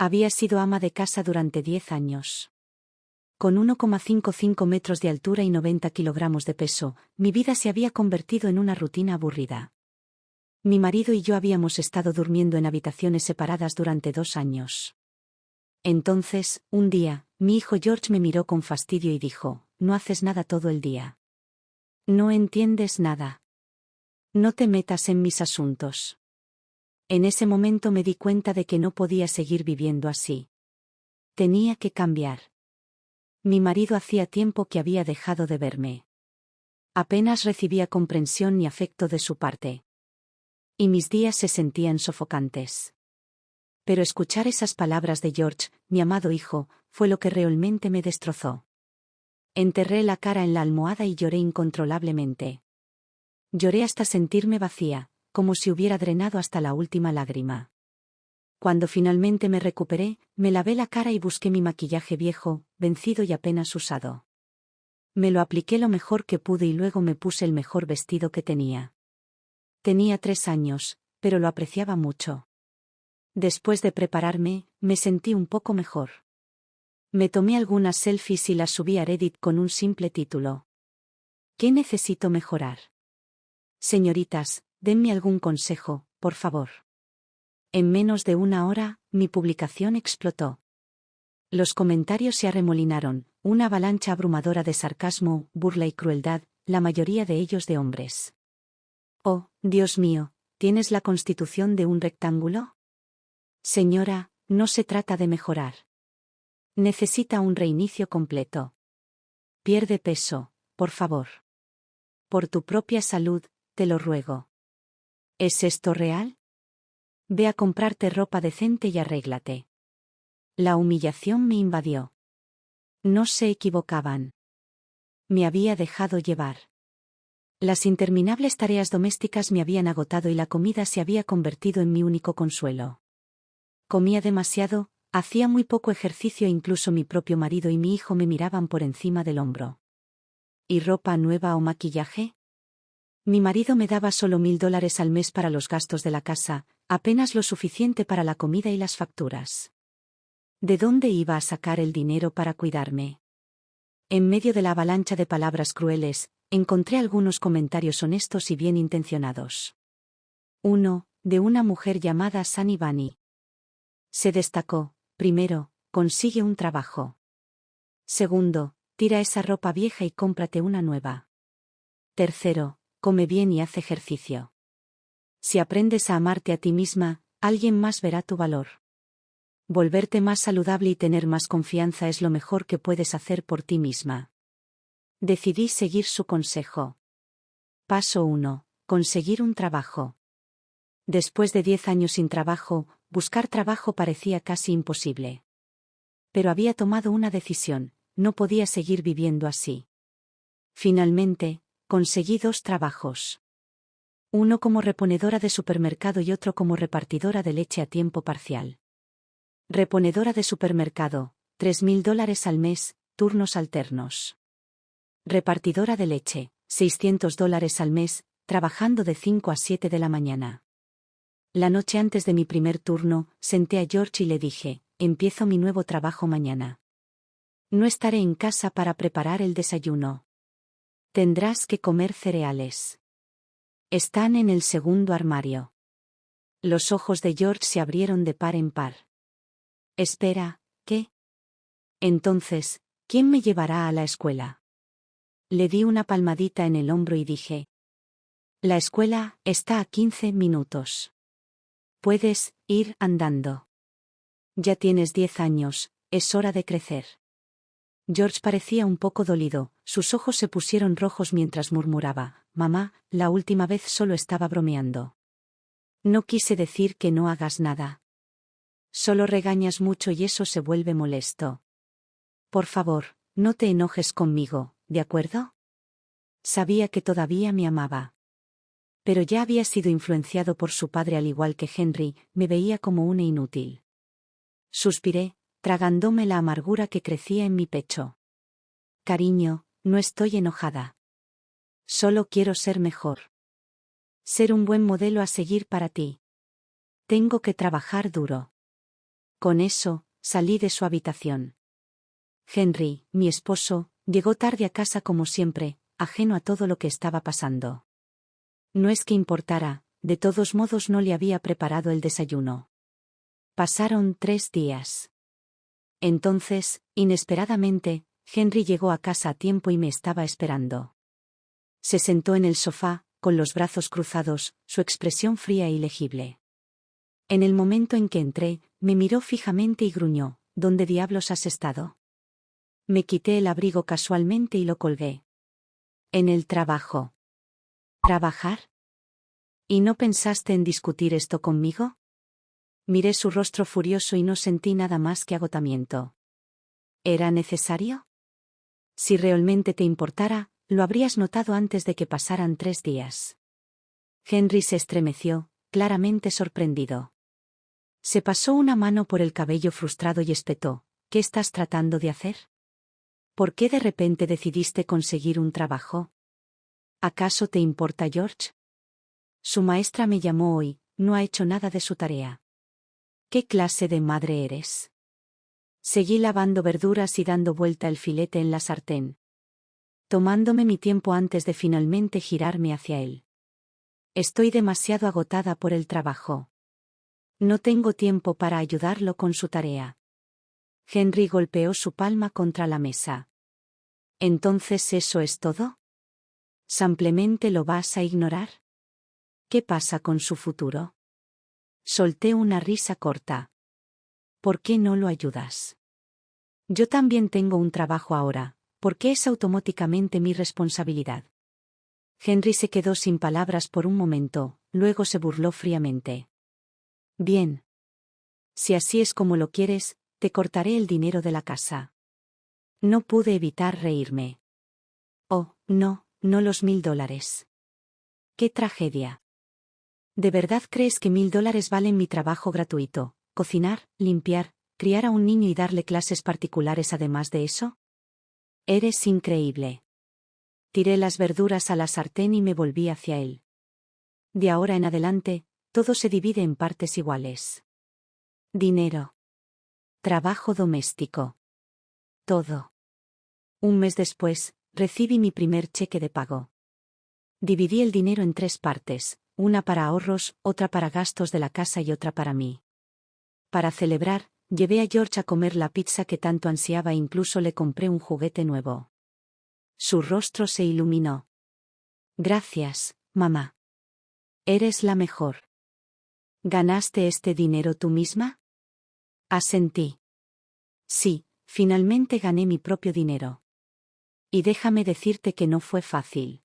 Había sido ama de casa durante 10 años. Con 1,55 metros de altura y 90 kilogramos de peso, mi vida se había convertido en una rutina aburrida. Mi marido y yo habíamos estado durmiendo en habitaciones separadas durante 2 años. Entonces, un día, mi hijo George me miró con fastidio y dijo: «No haces nada todo el día. No entiendes nada. No te metas en mis asuntos». En ese momento me di cuenta de que no podía seguir viviendo así. Tenía que cambiar. Mi marido hacía tiempo que había dejado de verme. Apenas recibía comprensión ni afecto de su parte. Y mis días se sentían sofocantes. Pero escuchar esas palabras de George, mi amado hijo, fue lo que realmente me destrozó. Enterré la cara en la almohada y lloré incontrolablemente. Lloré hasta sentirme vacía, como si hubiera drenado hasta la última lágrima. Cuando finalmente me recuperé, me lavé la cara y busqué mi maquillaje viejo, vencido y apenas usado. Me lo apliqué lo mejor que pude y luego me puse el mejor vestido que tenía. Tenía 3 años, pero lo apreciaba mucho. Después de prepararme, me sentí un poco mejor. Me tomé algunas selfies y las subí a Reddit con un simple título: ¿Qué necesito mejorar? Señoritas, denme algún consejo, por favor. En menos de 1 hora, mi publicación explotó. Los comentarios se arremolinaron, una avalancha abrumadora de sarcasmo, burla y crueldad, la mayoría de ellos de hombres. «Oh, Dios mío, ¿tienes la constitución de un rectángulo? Señora, no se trata de mejorar. Necesita un reinicio completo. Pierde peso, por favor. Por tu propia salud, te lo ruego. ¿Es esto real? Ve a comprarte ropa decente y arréglate». La humillación me invadió. No se equivocaban. Me había dejado llevar. Las interminables tareas domésticas me habían agotado y la comida se había convertido en mi único consuelo. Comía demasiado, hacía muy poco ejercicio e incluso mi propio marido y mi hijo me miraban por encima del hombro. ¿Y ropa nueva o maquillaje? Mi marido me daba solo $1000 al mes para los gastos de la casa, apenas lo suficiente para la comida y las facturas. ¿De dónde iba a sacar el dinero para cuidarme? En medio de la avalancha de palabras crueles, encontré algunos comentarios honestos y bien intencionados. Uno, de una mujer llamada Sunny Bunny. Se destacó: primero, consigue un trabajo. Segundo, tira esa ropa vieja y cómprate una nueva. Tercero, come bien y haz ejercicio. Si aprendes a amarte a ti misma, alguien más verá tu valor. Volverte más saludable y tener más confianza es lo mejor que puedes hacer por ti misma. Decidí seguir su consejo. Paso 1. Conseguir un trabajo. Después de 10 años sin trabajo, buscar trabajo parecía casi imposible. Pero había tomado una decisión: no podía seguir viviendo así. Finalmente, conseguí 2 trabajos. Uno como reponedora de supermercado y otro como repartidora de leche a tiempo parcial. Reponedora de supermercado, $3000 al mes, turnos alternos. Repartidora de leche, $600 al mes, trabajando de 5 a 7 de la mañana. La noche antes de mi primer turno, senté a George y le dije: empiezo mi nuevo trabajo mañana. No estaré en casa para preparar el desayuno. Tendrás que comer cereales. Están en el segundo armario. Los ojos de George se abrieron de par en par. Espera, ¿qué? Entonces, ¿quién me llevará a la escuela? Le di una palmadita en el hombro y dije: la escuela está a 15 minutos. Puedes ir andando. Ya tienes 10 años, es hora de crecer. George parecía un poco dolido, sus ojos se pusieron rojos mientras murmuraba: mamá, la última vez solo estaba bromeando. No quise decir que no hagas nada. Solo regañas mucho y eso se vuelve molesto. Por favor, no te enojes conmigo, ¿de acuerdo? Sabía que todavía me amaba. Pero ya había sido influenciado por su padre al igual que Henry, me veía como una inútil. Suspiré, tragándome la amargura que crecía en mi pecho. Cariño, no estoy enojada. Solo quiero ser mejor. Ser un buen modelo a seguir para ti. Tengo que trabajar duro. Con eso, salí de su habitación. Henry, mi esposo, llegó tarde a casa como siempre, ajeno a todo lo que estaba pasando. No es que importara, de todos modos no le había preparado el desayuno. Pasaron 3 días. Entonces, inesperadamente, Henry llegó a casa a tiempo y me estaba esperando. Se sentó en el sofá, con los brazos cruzados, su expresión fría e ilegible. En el momento en que entré, me miró fijamente y gruñó: ¿Dónde diablos has estado? Me quité el abrigo casualmente y lo colgué. En el trabajo. ¿Trabajar? ¿Y no pensaste en discutir esto conmigo? Miré su rostro furioso y no sentí nada más que agotamiento. ¿Era necesario? Si realmente te importara, lo habrías notado antes de que pasaran 3 días. Henry se estremeció, claramente sorprendido. Se pasó una mano por el cabello frustrado y espetó: ¿Qué estás tratando de hacer? ¿Por qué de repente decidiste conseguir un trabajo? ¿Acaso te importa George? Su maestra me llamó hoy, no ha hecho nada de su tarea. ¿Qué clase de madre eres? Seguí lavando verduras y dando vuelta el filete en la sartén, tomándome mi tiempo antes de finalmente girarme hacia él. Estoy demasiado agotada por el trabajo. No tengo tiempo para ayudarlo con su tarea. Henry golpeó su palma contra la mesa. ¿Entonces eso es todo? ¿Simplemente lo vas a ignorar? ¿Qué pasa con su futuro? Solté una risa corta. ¿Por qué no lo ayudas? Yo también tengo un trabajo ahora, ¿por qué es automáticamente mi responsabilidad? Henry se quedó sin palabras por un momento, luego se burló fríamente. Bien. Si así es como lo quieres, te cortaré el dinero de la casa. No pude evitar reírme. Oh, no, no los $1000. ¡Qué tragedia! ¿De verdad crees que $1000 valen mi trabajo gratuito? Cocinar, limpiar, criar a un niño y darle clases particulares además de eso? Eres increíble. Tiré las verduras a la sartén y me volví hacia él. De ahora en adelante, todo se divide en partes iguales. Dinero. Trabajo doméstico. Todo. Un mes después, recibí mi primer cheque de pago. Dividí el dinero en 3 partes, una para ahorros, otra para gastos de la casa y otra para mí. Para celebrar, llevé a George a comer la pizza que tanto ansiaba e incluso le compré un juguete nuevo. Su rostro se iluminó. Gracias, mamá. Eres la mejor. ¿Ganaste este dinero tú misma? Asentí. Sí, finalmente gané mi propio dinero. Y déjame decirte que no fue fácil.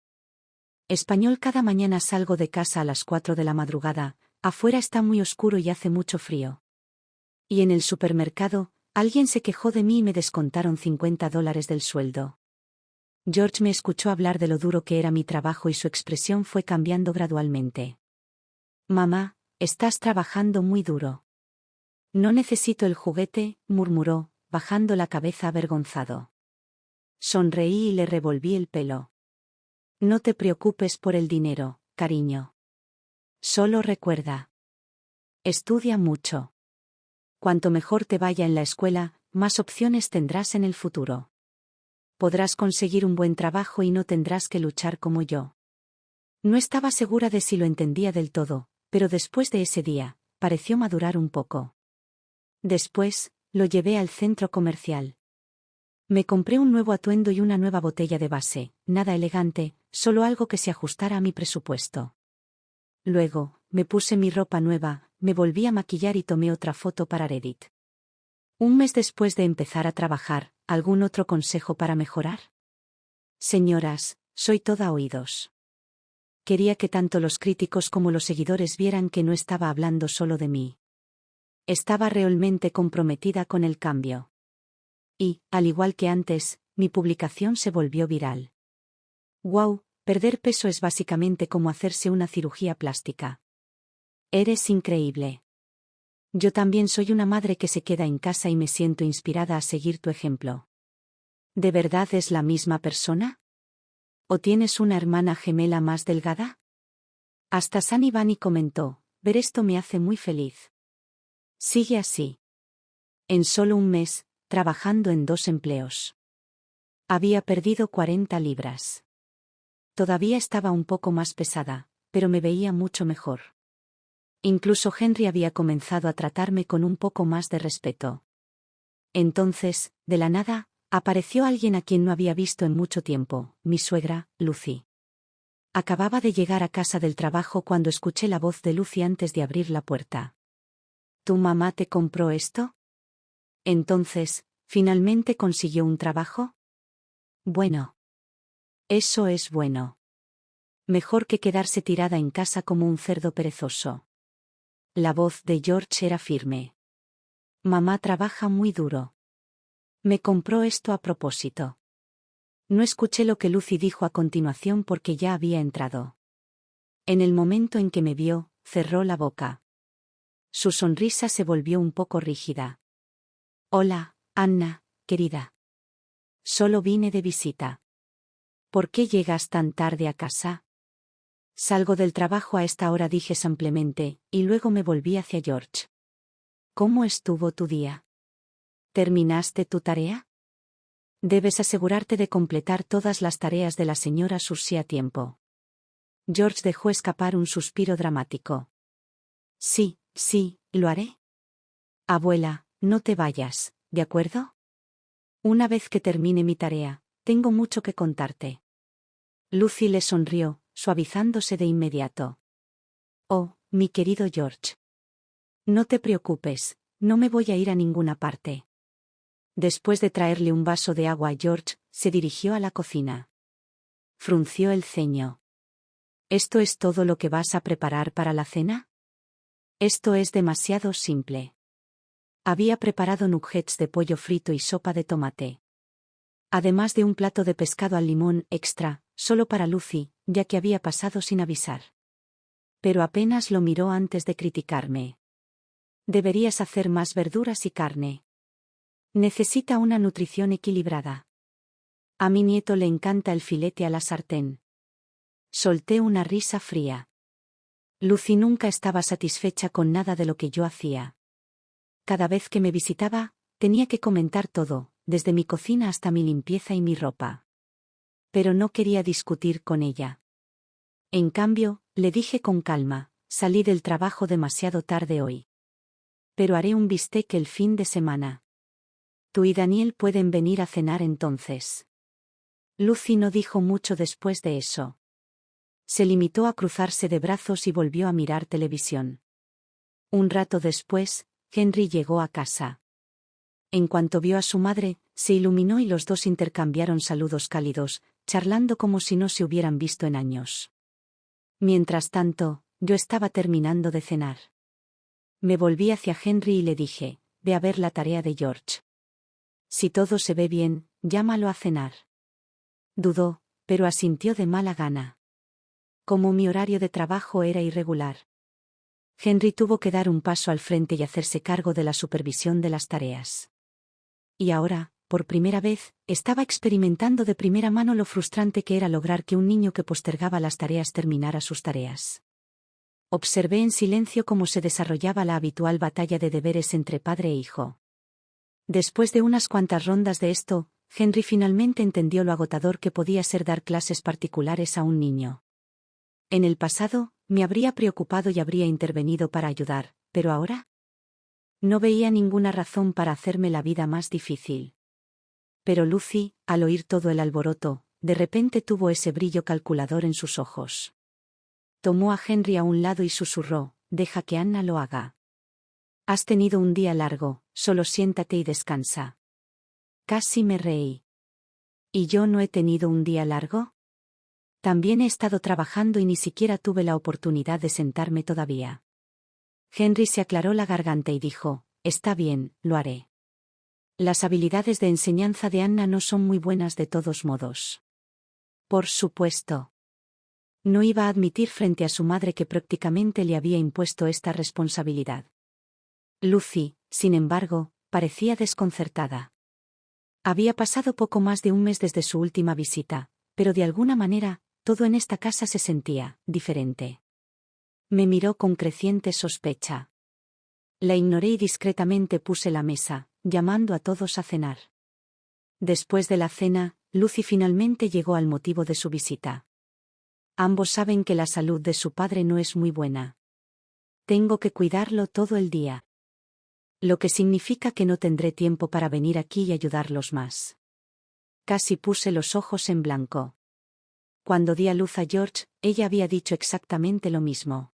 Español: cada mañana salgo de casa a las 4 de la madrugada, afuera está muy oscuro y hace mucho frío. Y en el supermercado, alguien se quejó de mí y me descontaron $50 del sueldo. George me escuchó hablar de lo duro que era mi trabajo y su expresión fue cambiando gradualmente. Mamá, estás trabajando muy duro. No necesito el juguete, murmuró, bajando la cabeza avergonzado. Sonreí y le revolví el pelo. No te preocupes por el dinero, cariño. Solo recuerda. Estudia mucho. Cuanto mejor te vaya en la escuela, más opciones tendrás en el futuro. Podrás conseguir un buen trabajo y no tendrás que luchar como yo. No estaba segura de si lo entendía del todo, pero después de ese día, pareció madurar un poco. Después, lo llevé al centro comercial. Me compré un nuevo atuendo y una nueva botella de base, nada elegante, solo algo que se ajustara a mi presupuesto. Luego, me puse mi ropa nueva, me volví a maquillar y tomé otra foto para Reddit. Un mes después de empezar a trabajar, ¿algún otro consejo para mejorar? Señoras, soy toda oídos. Quería que tanto los críticos como los seguidores vieran que no estaba hablando solo de mí. Estaba realmente comprometida con el cambio. Y, al igual que antes, mi publicación se volvió viral. ¡Wow! Perder peso es básicamente como hacerse una cirugía plástica. Eres increíble. Yo también soy una madre que se queda en casa y me siento inspirada a seguir tu ejemplo. ¿De verdad es la misma persona? ¿O tienes una hermana gemela más delgada? Hasta Sunny Bunny comentó: ver esto me hace muy feliz. Sigue así. En solo un mes, trabajando en 2 empleos. Había perdido 40 libras. Todavía estaba un poco más pesada, pero me veía mucho mejor. Incluso Henry había comenzado a tratarme con un poco más de respeto. Entonces, de la nada, apareció alguien a quien no había visto en mucho tiempo, mi suegra, Lucy. Acababa de llegar a casa del trabajo cuando escuché la voz de Lucy antes de abrir la puerta. ¿Tu mamá te compró esto? Entonces, ¿finalmente consiguió un trabajo? Bueno. Eso es bueno. Mejor que quedarse tirada en casa como un cerdo perezoso. La voz de George era firme. Mamá trabaja muy duro. Me compró esto a propósito. No escuché lo que Lucy dijo a continuación porque ya había entrado. En el momento en que me vio, cerró la boca. Su sonrisa se volvió un poco rígida. Hola, Anna, querida. Solo vine de visita. ¿Por qué llegas tan tarde a casa? Salgo del trabajo a esta hora, dije simplemente, y luego me volví hacia George. ¿Cómo estuvo tu día? ¿Terminaste tu tarea? Debes asegurarte de completar todas las tareas de la señora Susie a tiempo. George dejó escapar un suspiro dramático. Sí, lo haré. Abuela, no te vayas, ¿de acuerdo? Una vez que termine mi tarea, tengo mucho que contarte. Lucy le sonrió, suavizándose de inmediato. Oh, mi querido George. No te preocupes, no me voy a ir a ninguna parte. Después de traerle un vaso de agua a George, se dirigió a la cocina. Frunció el ceño. ¿Esto es todo lo que vas a preparar para la cena? Esto es demasiado simple. Había preparado nuggets de pollo frito y sopa de tomate. Además de un plato de pescado al limón extra, solo para Lucy, ya que había pasado sin avisar. Pero apenas lo miró antes de criticarme. Deberías hacer más verduras y carne. Necesita una nutrición equilibrada. A mi nieto le encanta el filete a la sartén. Solté una risa fría. Lucy nunca estaba satisfecha con nada de lo que yo hacía. Cada vez que me visitaba, tenía que comentar todo, desde mi cocina hasta mi limpieza y mi ropa. Pero no quería discutir con ella. En cambio, le dije con calma, salí del trabajo demasiado tarde hoy. Pero haré un bistec el fin de semana. Tú y Daniel pueden venir a cenar entonces. Lucy no dijo mucho después de eso. Se limitó a cruzarse de brazos y volvió a mirar televisión. Un rato después, Henry llegó a casa. En cuanto vio a su madre, se iluminó y los dos intercambiaron saludos cálidos, charlando como si no se hubieran visto en años. Mientras tanto, yo estaba terminando de cenar. Me volví hacia Henry y le dije, ve a ver la tarea de George. Si todo se ve bien, llámalo a cenar. Dudó, pero asintió de mala gana. Como mi horario de trabajo era irregular. Henry tuvo que dar un paso al frente y hacerse cargo de la supervisión de las tareas. Y ahora, por primera vez, estaba experimentando de primera mano lo frustrante que era lograr que un niño que postergaba las tareas terminara sus tareas. Observé en silencio cómo se desarrollaba la habitual batalla de deberes entre padre e hijo. Después de unas cuantas rondas de esto, Henry finalmente entendió lo agotador que podía ser dar clases particulares a un niño. En el pasado, me habría preocupado y habría intervenido para ayudar, pero ahora no veía ninguna razón para hacerme la vida más difícil. Pero Lucy, al oír todo el alboroto, de repente tuvo ese brillo calculador en sus ojos. Tomó a Henry a un lado y susurró, deja que Anna lo haga. Has tenido un día largo, solo siéntate y descansa. Casi me reí. ¿Y yo no he tenido un día largo? También he estado trabajando y ni siquiera tuve la oportunidad de sentarme todavía. Henry se aclaró la garganta y dijo, está bien, lo haré. Las habilidades de enseñanza de Anna no son muy buenas de todos modos. Por supuesto. No iba a admitir frente a su madre que prácticamente le había impuesto esta responsabilidad. Lucy, sin embargo, parecía desconcertada. Había pasado poco más de un mes desde su última visita, pero de alguna manera, todo en esta casa se sentía diferente. Me miró con creciente sospecha. La ignoré y discretamente puse la mesa, llamando a todos a cenar. Después de la cena, Lucy finalmente llegó al motivo de su visita. Ambos saben que la salud de su padre no es muy buena. Tengo que cuidarlo todo el día. Lo que significa que no tendré tiempo para venir aquí y ayudarlos más. Casi puse los ojos en blanco. Cuando di a luz a George, ella había dicho exactamente lo mismo.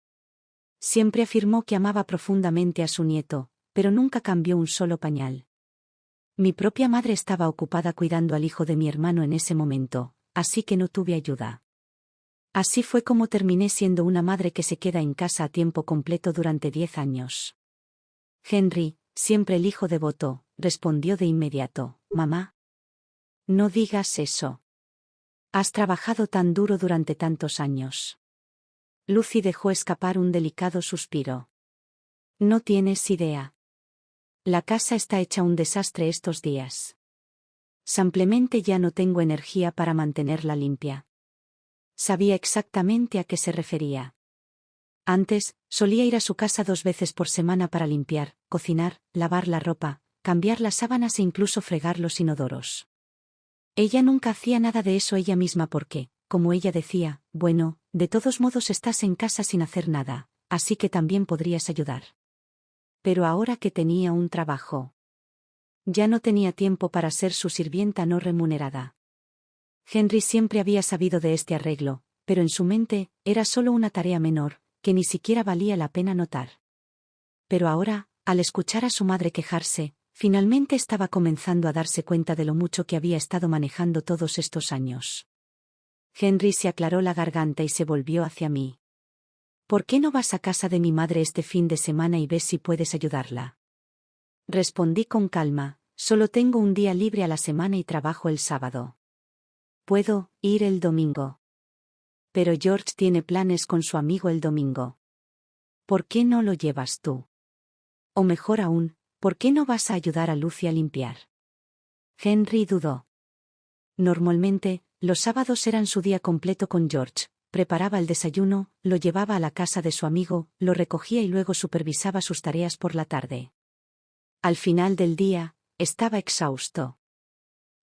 Siempre afirmó que amaba profundamente a su nieto, pero nunca cambió un solo pañal. Mi propia madre estaba ocupada cuidando al hijo de mi hermano en ese momento, así que no tuve ayuda. Así fue como terminé siendo una madre que se queda en casa a tiempo completo durante 10 años. Henry, siempre el hijo devoto, respondió de inmediato: «Mamá, no digas eso. Has trabajado tan duro durante tantos años». Lucy dejó escapar un delicado suspiro. «No tienes idea. La casa está hecha un desastre estos días. Simplemente ya no tengo energía para mantenerla limpia». Sabía exactamente a qué se refería. Antes, solía ir a su casa 2 veces por semana para limpiar, cocinar, lavar la ropa, cambiar las sábanas e incluso fregar los inodoros. Ella nunca hacía nada de eso ella misma porque, como ella decía, bueno, de todos modos estás en casa sin hacer nada, así que también podrías ayudar. Pero ahora que tenía un trabajo, ya no tenía tiempo para ser su sirvienta no remunerada. Henry siempre había sabido de este arreglo, pero en su mente, era solo una tarea menor, que ni siquiera valía la pena notar. Pero ahora, al escuchar a su madre quejarse, finalmente estaba comenzando a darse cuenta de lo mucho que había estado manejando todos estos años. Henry se aclaró la garganta y se volvió hacia mí. «¿Por qué no vas a casa de mi madre este fin de semana y ves si puedes ayudarla?». Respondí con calma: «Solo tengo un día libre a la semana y trabajo el sábado. Puedo ir el domingo». «Pero George tiene planes con su amigo el domingo. ¿Por qué no lo llevas tú? O mejor aún, ¿por qué no vas a ayudar a Lucy a limpiar?». Henry dudó. Normalmente, los sábados eran su día completo con George. Preparaba el desayuno, lo llevaba a la casa de su amigo, lo recogía y luego supervisaba sus tareas por la tarde. Al final del día, estaba exhausto.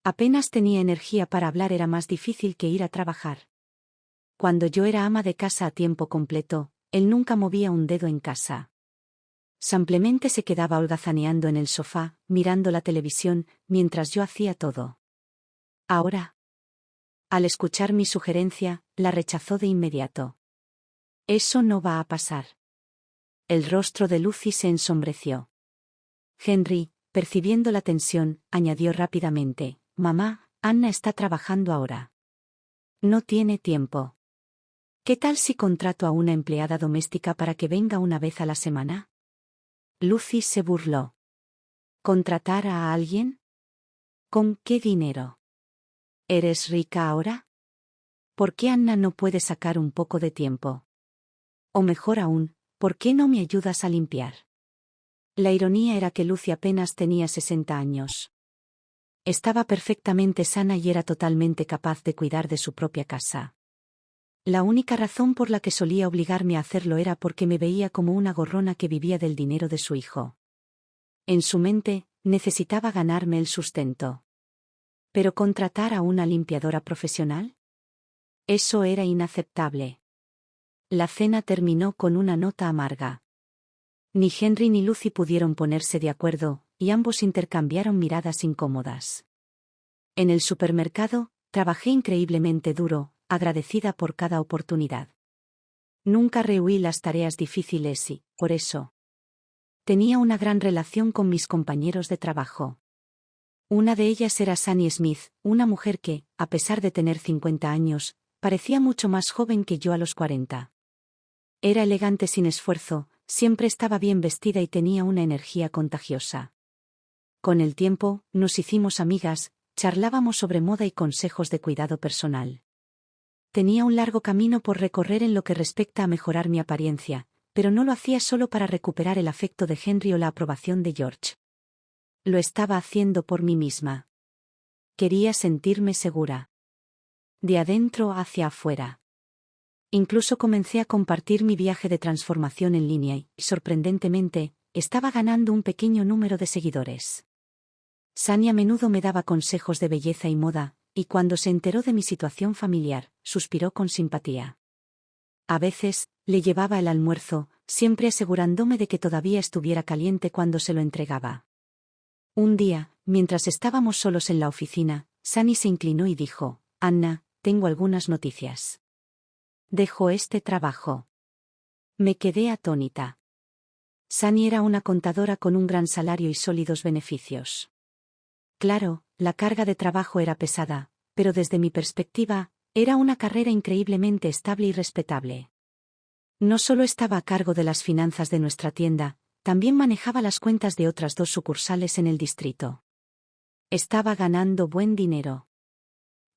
Apenas tenía energía para hablar, era más difícil que ir a trabajar. Cuando yo era ama de casa a tiempo completo, él nunca movía un dedo en casa. Simplemente se quedaba holgazaneando en el sofá, mirando la televisión, mientras yo hacía todo. Ahora, al escuchar mi sugerencia, la rechazó de inmediato. «Eso no va a pasar». El rostro de Lucy se ensombreció. Henry, percibiendo la tensión, añadió rápidamente: «Mamá, Anna está trabajando ahora. No tiene tiempo. ¿Qué tal si contrato a una empleada doméstica para que venga una vez a la semana?». Lucy se burló. «¿Contratar a alguien? ¿Con qué dinero? ¿Eres rica ahora? ¿Por qué Anna no puede sacar un poco de tiempo? O mejor aún, ¿por qué no me ayudas a limpiar?». La ironía era que Lucy apenas tenía 60 años. Estaba perfectamente sana y era totalmente capaz de cuidar de su propia casa. La única razón por la que solía obligarme a hacerlo era porque me veía como una gorrona que vivía del dinero de su hijo. En su mente, necesitaba ganarme el sustento. ¿Pero contratar a una limpiadora profesional? Eso era inaceptable. La cena terminó con una nota amarga. Ni Henry ni Lucy pudieron ponerse de acuerdo, y ambos intercambiaron miradas incómodas. En el supermercado, trabajé increíblemente duro, agradecida por cada oportunidad. Nunca rehuí las tareas difíciles y, por eso, tenía una gran relación con mis compañeros de trabajo. Una de ellas era Sunny Smith, una mujer que, a pesar de tener 50 años, parecía mucho más joven que yo a los 40. Era elegante sin esfuerzo, siempre estaba bien vestida y tenía una energía contagiosa. Con el tiempo, nos hicimos amigas, charlábamos sobre moda y consejos de cuidado personal. Tenía un largo camino por recorrer en lo que respecta a mejorar mi apariencia, pero no lo hacía solo para recuperar el afecto de Henry o la aprobación de George. Lo estaba haciendo por mí misma. Quería sentirme segura. De adentro hacia afuera. Incluso comencé a compartir mi viaje de transformación en línea y, sorprendentemente, estaba ganando un pequeño número de seguidores. Sunny a menudo me daba consejos de belleza y moda, y cuando se enteró de mi situación familiar, suspiró con simpatía. A veces, le llevaba el almuerzo, siempre asegurándome de que todavía estuviera caliente cuando se lo entregaba. Un día, mientras estábamos solos en la oficina, Sunny se inclinó y dijo: «Anna, tengo algunas noticias. Dejo este trabajo». Me quedé atónita. Sunny era una contadora con un gran salario y sólidos beneficios. Claro, la carga de trabajo era pesada, pero desde mi perspectiva, era una carrera increíblemente estable y respetable. No solo estaba a cargo de las finanzas de nuestra tienda, también manejaba las cuentas de otras 2 sucursales en el distrito. Estaba ganando buen dinero.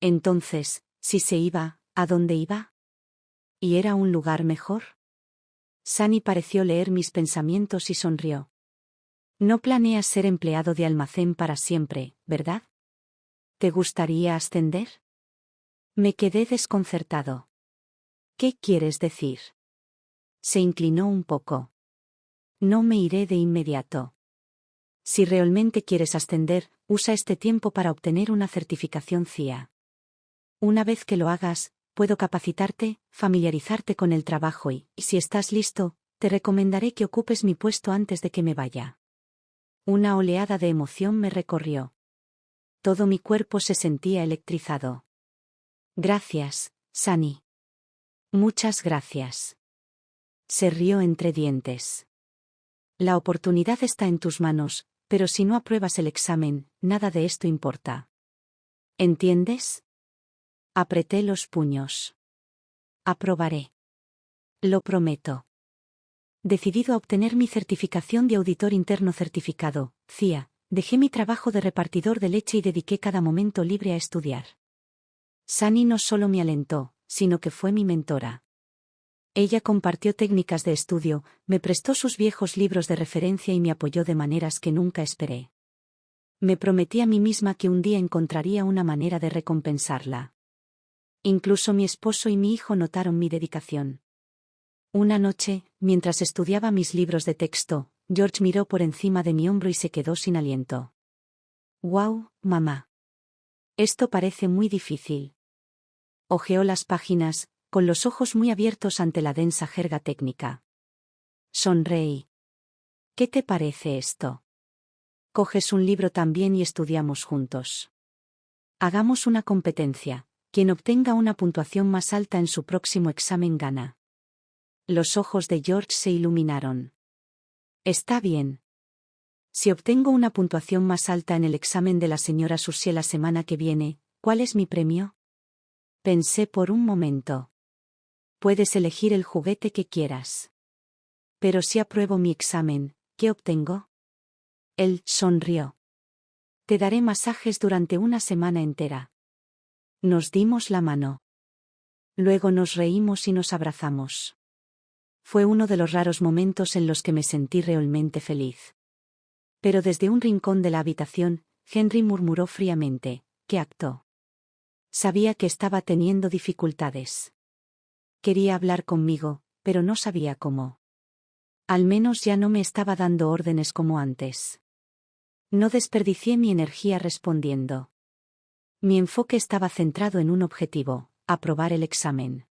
Entonces, si se iba, ¿a dónde iba? ¿Y era un lugar mejor? Sunny pareció leer mis pensamientos y sonrió. No planeas ser empleado de almacén para siempre, ¿verdad? ¿Te gustaría ascender? Me quedé desconcertado. ¿Qué quieres decir? Se inclinó un poco. No me iré de inmediato. Si realmente quieres ascender, usa este tiempo para obtener una certificación CIA. Una vez que lo hagas, puedo capacitarte, familiarizarte con el trabajo y, si estás listo, te recomendaré que ocupes mi puesto antes de que me vaya. Una oleada de emoción me recorrió. Todo mi cuerpo se sentía electrizado. Gracias, Sunny. Muchas gracias. Se rió entre dientes. La oportunidad está en tus manos, pero si no apruebas el examen, nada de esto importa. ¿Entiendes? Apreté los puños. Aprobaré. Lo prometo. Decidido a obtener mi certificación de auditor interno certificado, CIA, dejé mi trabajo de repartidor de leche y dediqué cada momento libre a estudiar. Sunny no solo me alentó, sino que fue mi mentora. Ella compartió técnicas de estudio, me prestó sus viejos libros de referencia y me apoyó de maneras que nunca esperé. Me prometí a mí misma que un día encontraría una manera de recompensarla. Incluso mi esposo y mi hijo notaron mi dedicación. Una noche, mientras estudiaba mis libros de texto, George miró por encima de mi hombro y se quedó sin aliento. «Guau, mamá. Esto parece muy difícil». Hojeó las páginas, con los ojos muy abiertos ante la densa jerga técnica. Sonreí. «¿Qué te parece esto? Coges un libro también y estudiamos juntos. Hagamos una competencia. Quien obtenga una puntuación más alta en su próximo examen gana». Los ojos de George se iluminaron. «Está bien. Si obtengo una puntuación más alta en el examen de la señora Susie la semana que viene, ¿cuál es mi premio?» Pensé por un momento. «Puedes elegir el juguete que quieras. Pero si apruebo mi examen, ¿qué obtengo?» Él sonrió. «Te daré masajes durante una semana entera». Nos dimos la mano. Luego nos reímos y nos abrazamos. Fue uno de los raros momentos en los que me sentí realmente feliz. Pero desde un rincón de la habitación, Henry murmuró fríamente: «¿Qué acto?». Sabía que estaba teniendo dificultades. Quería hablar conmigo, pero no sabía cómo. Al menos ya no me estaba dando órdenes como antes. No desperdicié mi energía respondiendo. Mi enfoque estaba centrado en un objetivo: aprobar el examen.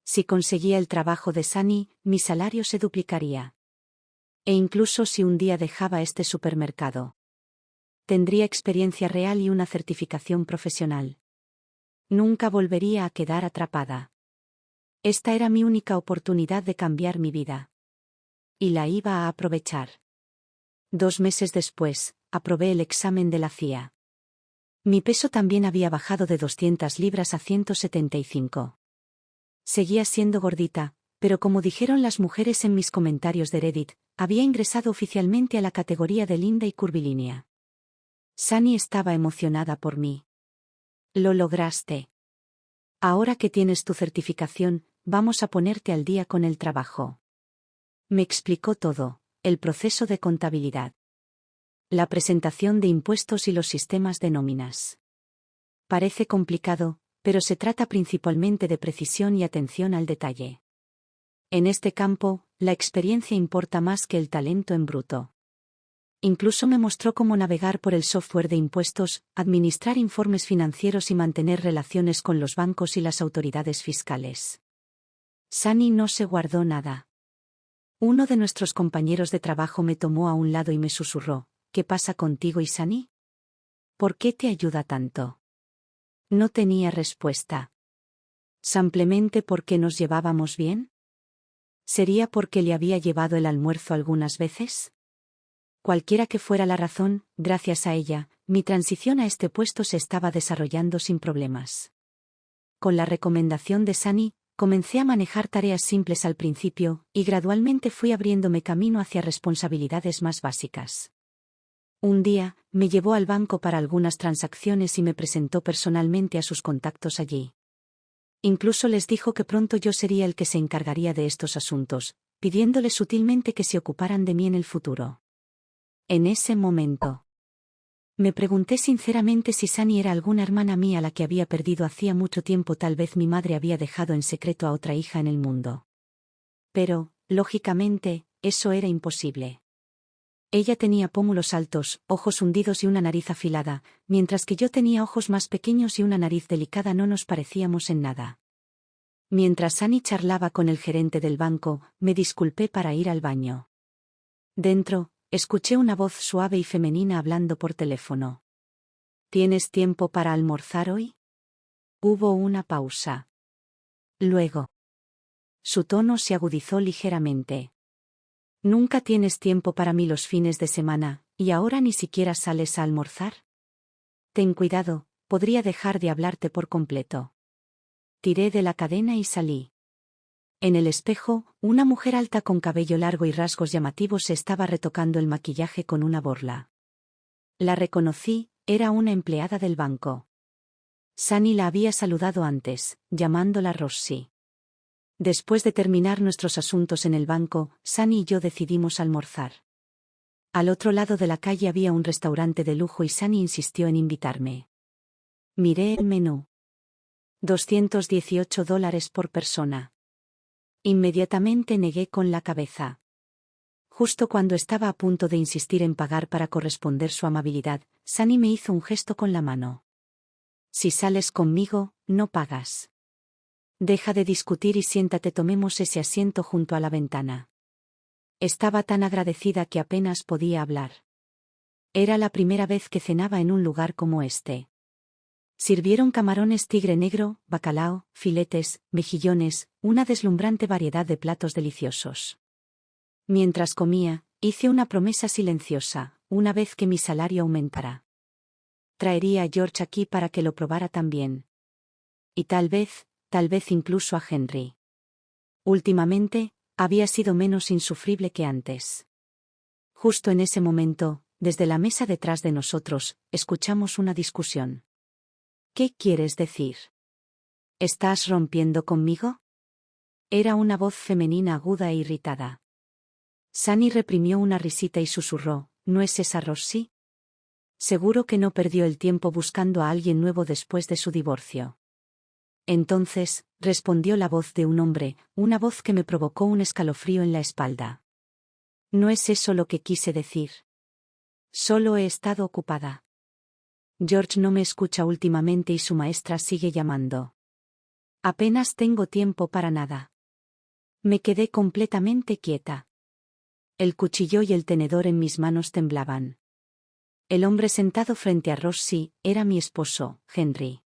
Si conseguía el trabajo de Sunny, mi salario se duplicaría. E incluso si un día dejaba este supermercado, tendría experiencia real y una certificación profesional. Nunca volvería a quedar atrapada. Esta era mi única oportunidad de cambiar mi vida. Y la iba a aprovechar. 2 meses después, aprobé el examen de la CIA. Mi peso también había bajado de 200 libras a 175. Seguía siendo gordita, pero como dijeron las mujeres en mis comentarios de Reddit, había ingresado oficialmente a la categoría de linda y curvilínea. Sunny estaba emocionada por mí. «Lo lograste. Ahora que tienes tu certificación, vamos a ponerte al día con el trabajo». Me explicó todo, el proceso de contabilidad, la presentación de impuestos y los sistemas de nóminas. Parece complicado, pero se trata principalmente de precisión y atención al detalle. En este campo, la experiencia importa más que el talento en bruto. Incluso me mostró cómo navegar por el software de impuestos, administrar informes financieros y mantener relaciones con los bancos y las autoridades fiscales. Sunny no se guardó nada. Uno de nuestros compañeros de trabajo me tomó a un lado y me susurró: ¿Qué pasa contigo y Sunny? ¿Por qué te ayuda tanto? No tenía respuesta. ¿Simplemente porque nos llevábamos bien? ¿Sería porque le había llevado el almuerzo algunas veces? Cualquiera que fuera la razón, gracias a ella, mi transición a este puesto se estaba desarrollando sin problemas. Con la recomendación de Sunny, comencé a manejar tareas simples al principio, y gradualmente fui abriéndome camino hacia responsabilidades más básicas. Un día, me llevó al banco para algunas transacciones y me presentó personalmente a sus contactos allí. Incluso les dijo que pronto yo sería el que se encargaría de estos asuntos, pidiéndoles sutilmente que se ocuparan de mí en el futuro. En ese momento, me pregunté sinceramente si Sunny era alguna hermana mía a la que había perdido hacía mucho tiempo. Tal vez mi madre había dejado en secreto a otra hija en el mundo. Pero, lógicamente, eso era imposible. Ella tenía pómulos altos, ojos hundidos y una nariz afilada, mientras que yo tenía ojos más pequeños y una nariz delicada. No nos parecíamos en nada. Mientras Sunny charlaba con el gerente del banco, me disculpé para ir al baño. Dentro, escuché una voz suave y femenina hablando por teléfono. ¿Tienes tiempo para almorzar hoy? Hubo una pausa. Luego. Su tono se agudizó ligeramente. ¿Nunca tienes tiempo para mí los fines de semana, y ahora ni siquiera sales a almorzar? Ten cuidado, podría dejar de hablarte por completo. Tiré de la cadena y salí. En el espejo, una mujer alta con cabello largo y rasgos llamativos se estaba retocando el maquillaje con una borla. La reconocí, era una empleada del banco. Sunny la había saludado antes, llamándola Rosie. Después de terminar nuestros asuntos en el banco, Sunny y yo decidimos almorzar. Al otro lado de la calle había un restaurante de lujo y Sunny insistió en invitarme. Miré el menú. $218 por persona. Inmediatamente negué con la cabeza. Justo cuando estaba a punto de insistir en pagar para corresponder su amabilidad, Sunny me hizo un gesto con la mano. Si sales conmigo, no pagas. Deja de discutir y siéntate. Tomemos ese asiento junto a la ventana. Estaba tan agradecida que apenas podía hablar. Era la primera vez que cenaba en un lugar como este. Sirvieron camarones tigre negro, bacalao, filetes, mejillones, una deslumbrante variedad de platos deliciosos. Mientras comía, hice una promesa silenciosa: una vez que mi salario aumentara, traería a George aquí para que lo probara también. Y tal vez incluso a Henry. Últimamente, había sido menos insufrible que antes. Justo en ese momento, desde la mesa detrás de nosotros, escuchamos una discusión. ¿Qué quieres decir? ¿Estás rompiendo conmigo? Era una voz femenina aguda e irritada. Sunny reprimió una risita y susurró: ¿No es esa Rosie? Seguro que no perdió el tiempo buscando a alguien nuevo después de su divorcio. Entonces, respondió la voz de un hombre, una voz que me provocó un escalofrío en la espalda. No es eso lo que quise decir. Solo he estado ocupada. George no me escucha últimamente y su maestra sigue llamando. Apenas tengo tiempo para nada. Me quedé completamente quieta. El cuchillo y el tenedor en mis manos temblaban. El hombre sentado frente a Rosie era mi esposo, Henry.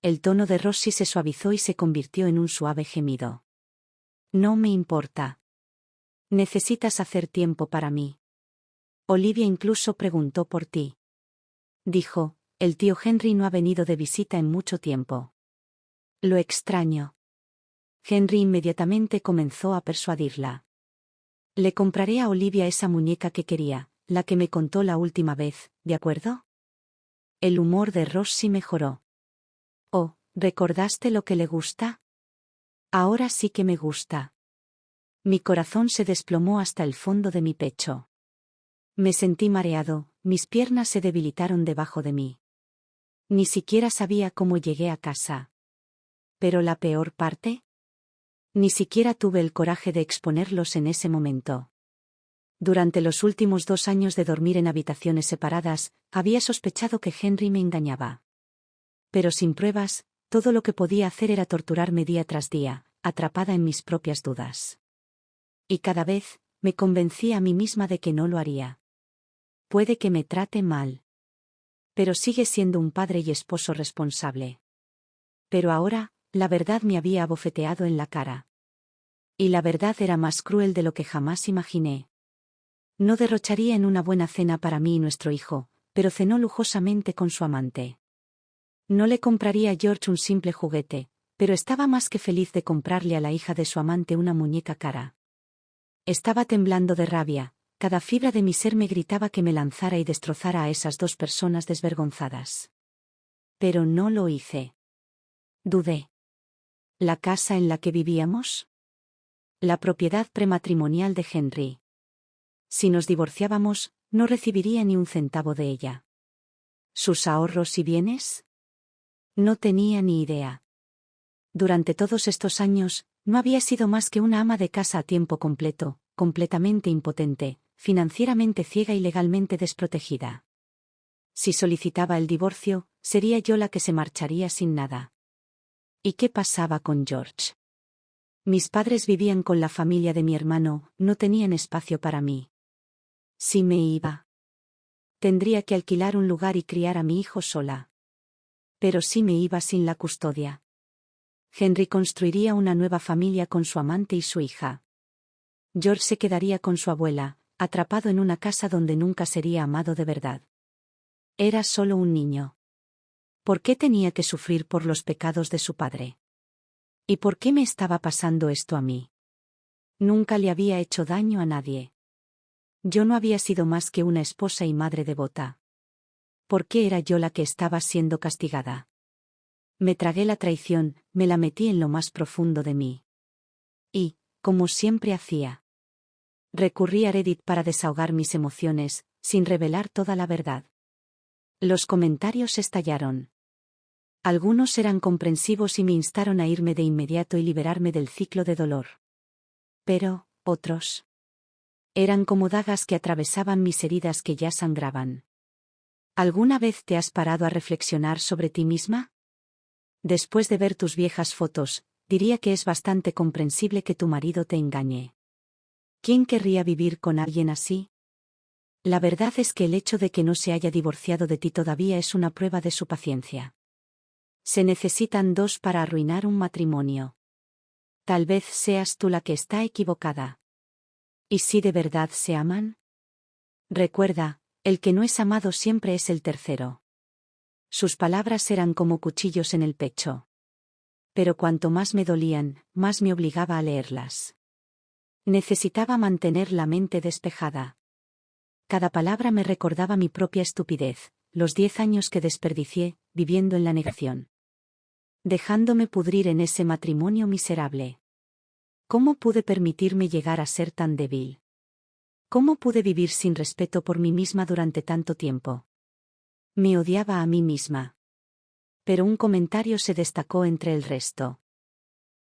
El tono de Rosie se suavizó y se convirtió en un suave gemido. No me importa. Necesitas hacer tiempo para mí. Olivia incluso preguntó por ti. Dijo: el tío Henry no ha venido de visita en mucho tiempo. Lo extraño. Henry inmediatamente comenzó a persuadirla. Le compraré a Olivia esa muñeca que quería, la que me contó la última vez, ¿de acuerdo? El humor de Rosie mejoró. Oh, ¿recordaste lo que le gusta? Ahora sí que me gusta. Mi corazón se desplomó hasta el fondo de mi pecho. Me sentí mareado, mis piernas se debilitaron debajo de mí. Ni siquiera sabía cómo llegué a casa. Pero la peor parte, ni siquiera tuve el coraje de exponerlos en ese momento. Durante los últimos 2 años de dormir en habitaciones separadas, había sospechado que Henry me engañaba. Pero sin pruebas, todo lo que podía hacer era torturarme día tras día, atrapada en mis propias dudas. Y cada vez, me convencía a mí misma de que no lo haría. Puede que me trate mal. Pero sigue siendo un padre y esposo responsable. Pero ahora, la verdad me había abofeteado en la cara. Y la verdad era más cruel de lo que jamás imaginé. No derrocharía en una buena cena para mí y nuestro hijo, pero cenó lujosamente con su amante. No le compraría a George un simple juguete, pero estaba más que feliz de comprarle a la hija de su amante una muñeca cara. Estaba temblando de rabia, cada fibra de mi ser me gritaba que me lanzara y destrozara a esas 2 personas desvergonzadas. Pero no lo hice. Dudé. ¿La casa en la que vivíamos? La propiedad prematrimonial de Henry. Si nos divorciábamos, no recibiría ni un centavo de ella. ¿Sus ahorros y bienes? No tenía ni idea. Durante todos estos años, no había sido más que una ama de casa a tiempo completo, completamente impotente, financieramente ciega y legalmente desprotegida. Si solicitaba el divorcio, sería yo la que se marcharía sin nada. ¿Y qué pasaba con George? Mis padres vivían con la familia de mi hermano, no tenían espacio para mí. Si me iba, tendría que alquilar un lugar y criar a mi hijo sola. Pero si me iba sin la custodia, Henry construiría una nueva familia con su amante y su hija. George se quedaría con su abuela, atrapado en una casa donde nunca sería amado de verdad. Era solo un niño. ¿Por qué tenía que sufrir por los pecados de su padre? ¿Y por qué me estaba pasando esto a mí? Nunca le había hecho daño a nadie. Yo no había sido más que una esposa y madre devota. ¿Por qué era yo la que estaba siendo castigada? Me tragué la traición, me la metí en lo más profundo de mí. Y, como siempre hacía, recurrí a Reddit para desahogar mis emociones, sin revelar toda la verdad. Los comentarios estallaron. Algunos eran comprensivos y me instaron a irme de inmediato y liberarme del ciclo de dolor. Pero, otros eran como dagas que atravesaban mis heridas que ya sangraban. ¿Alguna vez te has parado a reflexionar sobre ti misma? Después de ver tus viejas fotos, diría que es bastante comprensible que tu marido te engañe. ¿Quién querría vivir con alguien así? La verdad es que el hecho de que no se haya divorciado de ti todavía es una prueba de su paciencia. Se necesitan 2 para arruinar un matrimonio. Tal vez seas tú la que está equivocada. ¿Y si de verdad se aman? Recuerda, el que no es amado siempre es el tercero. Sus palabras eran como cuchillos en el pecho. Pero cuanto más me dolían, más me obligaba a leerlas. Necesitaba mantener la mente despejada. Cada palabra me recordaba mi propia estupidez, los 10 años que desperdicié, viviendo en la negación. Dejándome pudrir en ese matrimonio miserable. ¿Cómo pude permitirme llegar a ser tan débil? ¿Cómo pude vivir sin respeto por mí misma durante tanto tiempo? Me odiaba a mí misma. Pero un comentario se destacó entre el resto.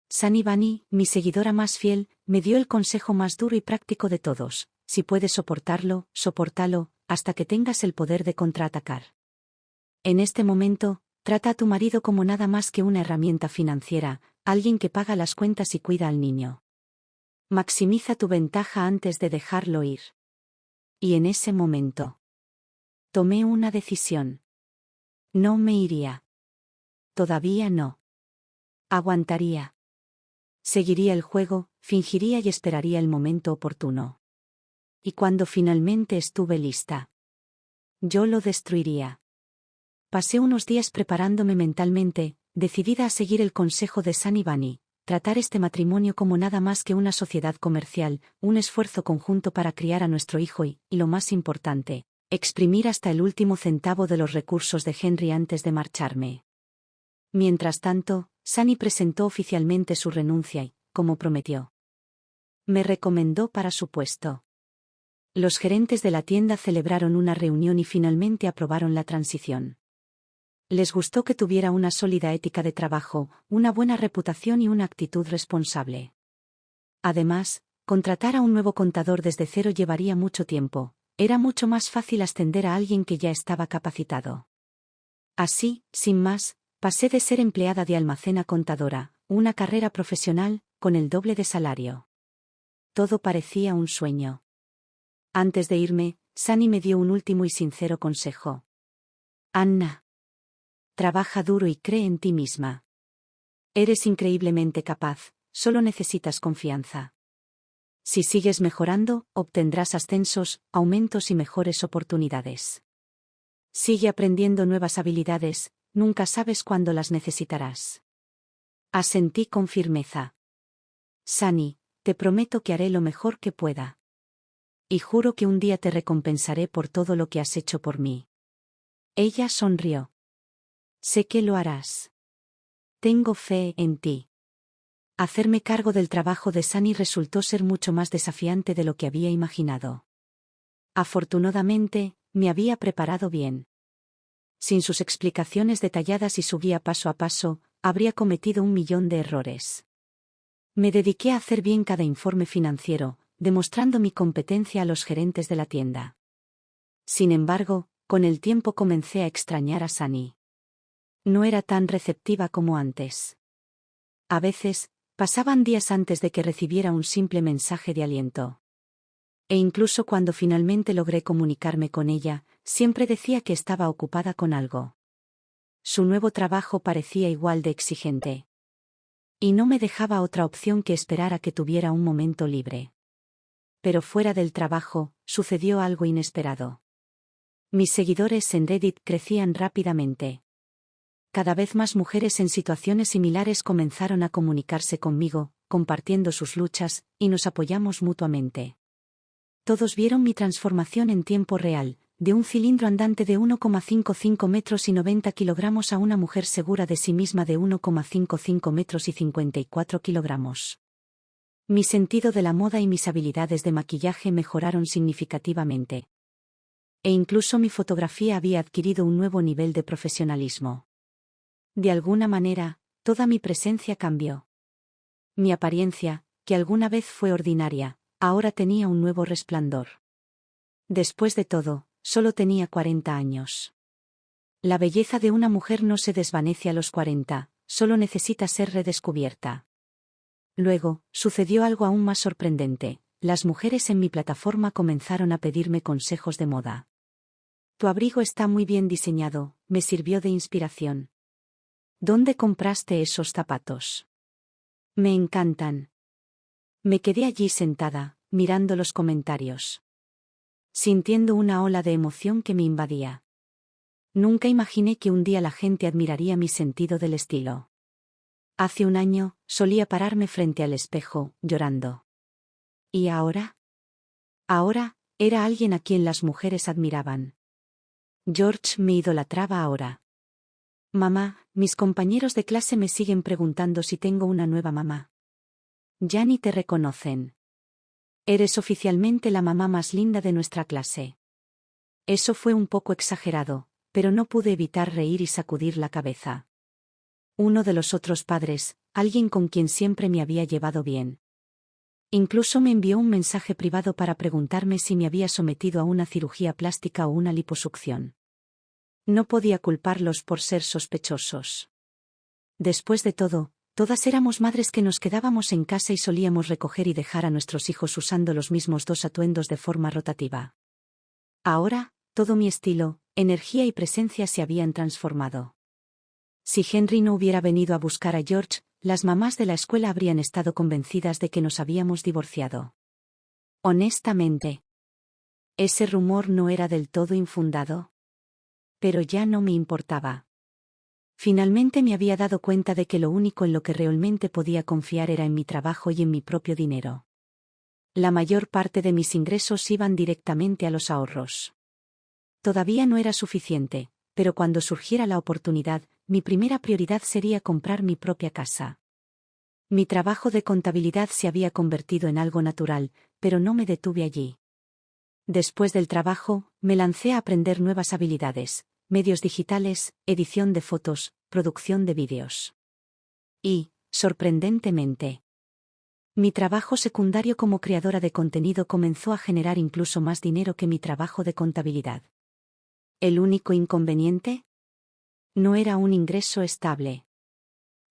Sunny Bunny, mi seguidora más fiel, me dio el consejo más duro y práctico de todos: si puedes soportarlo, sopórtalo, hasta que tengas el poder de contraatacar. En este momento, trata a tu marido como nada más que una herramienta financiera, alguien que paga las cuentas y cuida al niño. Maximiza tu ventaja antes de dejarlo ir. Y en ese momento, tomé una decisión. No me iría. Todavía no. Aguantaría. Seguiría el juego, fingiría y esperaría el momento oportuno. Y cuando finalmente estuve lista, yo lo destruiría. Pasé unos días preparándome mentalmente, decidida a seguir el consejo de Sunny Bunny, tratar este matrimonio como nada más que una sociedad comercial, un esfuerzo conjunto para criar a nuestro hijo y lo más importante, exprimir hasta el último centavo de los recursos de Henry antes de marcharme. Mientras tanto, Sunny presentó oficialmente su renuncia y, como prometió, me recomendó para su puesto. Los gerentes de la tienda celebraron una reunión y finalmente aprobaron la transición. Les gustó que tuviera una sólida ética de trabajo, una buena reputación y una actitud responsable. Además, contratar a un nuevo contador desde cero llevaría mucho tiempo. Era mucho más fácil ascender a alguien que ya estaba capacitado. Así, sin más, pasé de ser empleada de almacén a contadora, una carrera profesional, con el doble de salario. Todo parecía un sueño. Antes de irme, Sunny me dio un último y sincero consejo. Anna. Trabaja duro y cree en ti misma. Eres increíblemente capaz, solo necesitas confianza. Si sigues mejorando, obtendrás ascensos, aumentos y mejores oportunidades. Sigue aprendiendo nuevas habilidades, nunca sabes cuándo las necesitarás. Asentí con firmeza. Sunny, te prometo que haré lo mejor que pueda. Y juro que un día te recompensaré por todo lo que has hecho por mí. Ella sonrió. Sé que lo harás. Tengo fe en ti. Hacerme cargo del trabajo de Sunny resultó ser mucho más desafiante de lo que había imaginado. Afortunadamente, me había preparado bien. Sin sus explicaciones detalladas y su guía paso a paso, habría cometido 1.000.000 de errores. Me dediqué a hacer bien cada informe financiero, demostrando mi competencia a los gerentes de la tienda. Sin embargo, con el tiempo comencé a extrañar a Sunny. No era tan receptiva como antes. A veces, pasaban días antes de que recibiera un simple mensaje de aliento. E incluso cuando finalmente logré comunicarme con ella, siempre decía que estaba ocupada con algo. Su nuevo trabajo parecía igual de exigente. Y no me dejaba otra opción que esperar a que tuviera un momento libre. Pero fuera del trabajo, sucedió algo inesperado. Mis seguidores en Reddit crecían rápidamente. Cada vez más mujeres en situaciones similares comenzaron a comunicarse conmigo, compartiendo sus luchas, y nos apoyamos mutuamente. Todos vieron mi transformación en tiempo real, de un cilindro andante de 1,55 metros y 90 kilogramos a una mujer segura de sí misma de 1,55 metros y 54 kilogramos. Mi sentido de la moda y mis habilidades de maquillaje mejoraron significativamente. E incluso mi fotografía había adquirido un nuevo nivel de profesionalismo. De alguna manera, toda mi presencia cambió. Mi apariencia, que alguna vez fue ordinaria, ahora tenía un nuevo resplandor. Después de todo, solo tenía 40 años. La belleza de una mujer no se desvanece a los 40, solo necesita ser redescubierta. Luego, sucedió algo aún más sorprendente. Las mujeres en mi plataforma comenzaron a pedirme consejos de moda. Tu abrigo está muy bien diseñado, me sirvió de inspiración. ¿Dónde compraste esos zapatos? Me encantan. Me quedé allí sentada, mirando los comentarios. Sintiendo una ola de emoción que me invadía. Nunca imaginé que un día la gente admiraría mi sentido del estilo. Hace un año, solía pararme frente al espejo, llorando. ¿Y ahora? Ahora, era alguien a quien las mujeres admiraban. George me idolatraba ahora. Mamá, mis compañeros de clase me siguen preguntando si tengo una nueva mamá. Ya ni te reconocen. Eres oficialmente la mamá más linda de nuestra clase. Eso fue un poco exagerado, pero no pude evitar reír y sacudir la cabeza. Uno de los otros padres, alguien con quien siempre me había llevado bien. Incluso me envió un mensaje privado para preguntarme si me había sometido a una cirugía plástica o una liposucción. No podía culparlos por ser sospechosos. Después de todo, todas éramos madres que nos quedábamos en casa y solíamos recoger y dejar a nuestros hijos usando los mismos dos atuendos de forma rotativa. Ahora, todo mi estilo, energía y presencia se habían transformado. Si Henry no hubiera venido a buscar a George, las mamás de la escuela habrían estado convencidas de que nos habíamos divorciado. Honestamente, ese rumor no era del todo infundado. Pero ya no me importaba. Finalmente me había dado cuenta de que lo único en lo que realmente podía confiar era en mi trabajo y en mi propio dinero. La mayor parte de mis ingresos iban directamente a los ahorros. Todavía no era suficiente, pero cuando surgiera la oportunidad, mi primera prioridad sería comprar mi propia casa. Mi trabajo de contabilidad se había convertido en algo natural, pero no me detuve allí. Después del trabajo, me lancé a aprender nuevas habilidades, medios digitales, edición de fotos, producción de vídeos. Y, sorprendentemente, Mi trabajo secundario como creadora de contenido comenzó a generar incluso más dinero que mi trabajo de contabilidad. ¿El único inconveniente? No era un ingreso estable.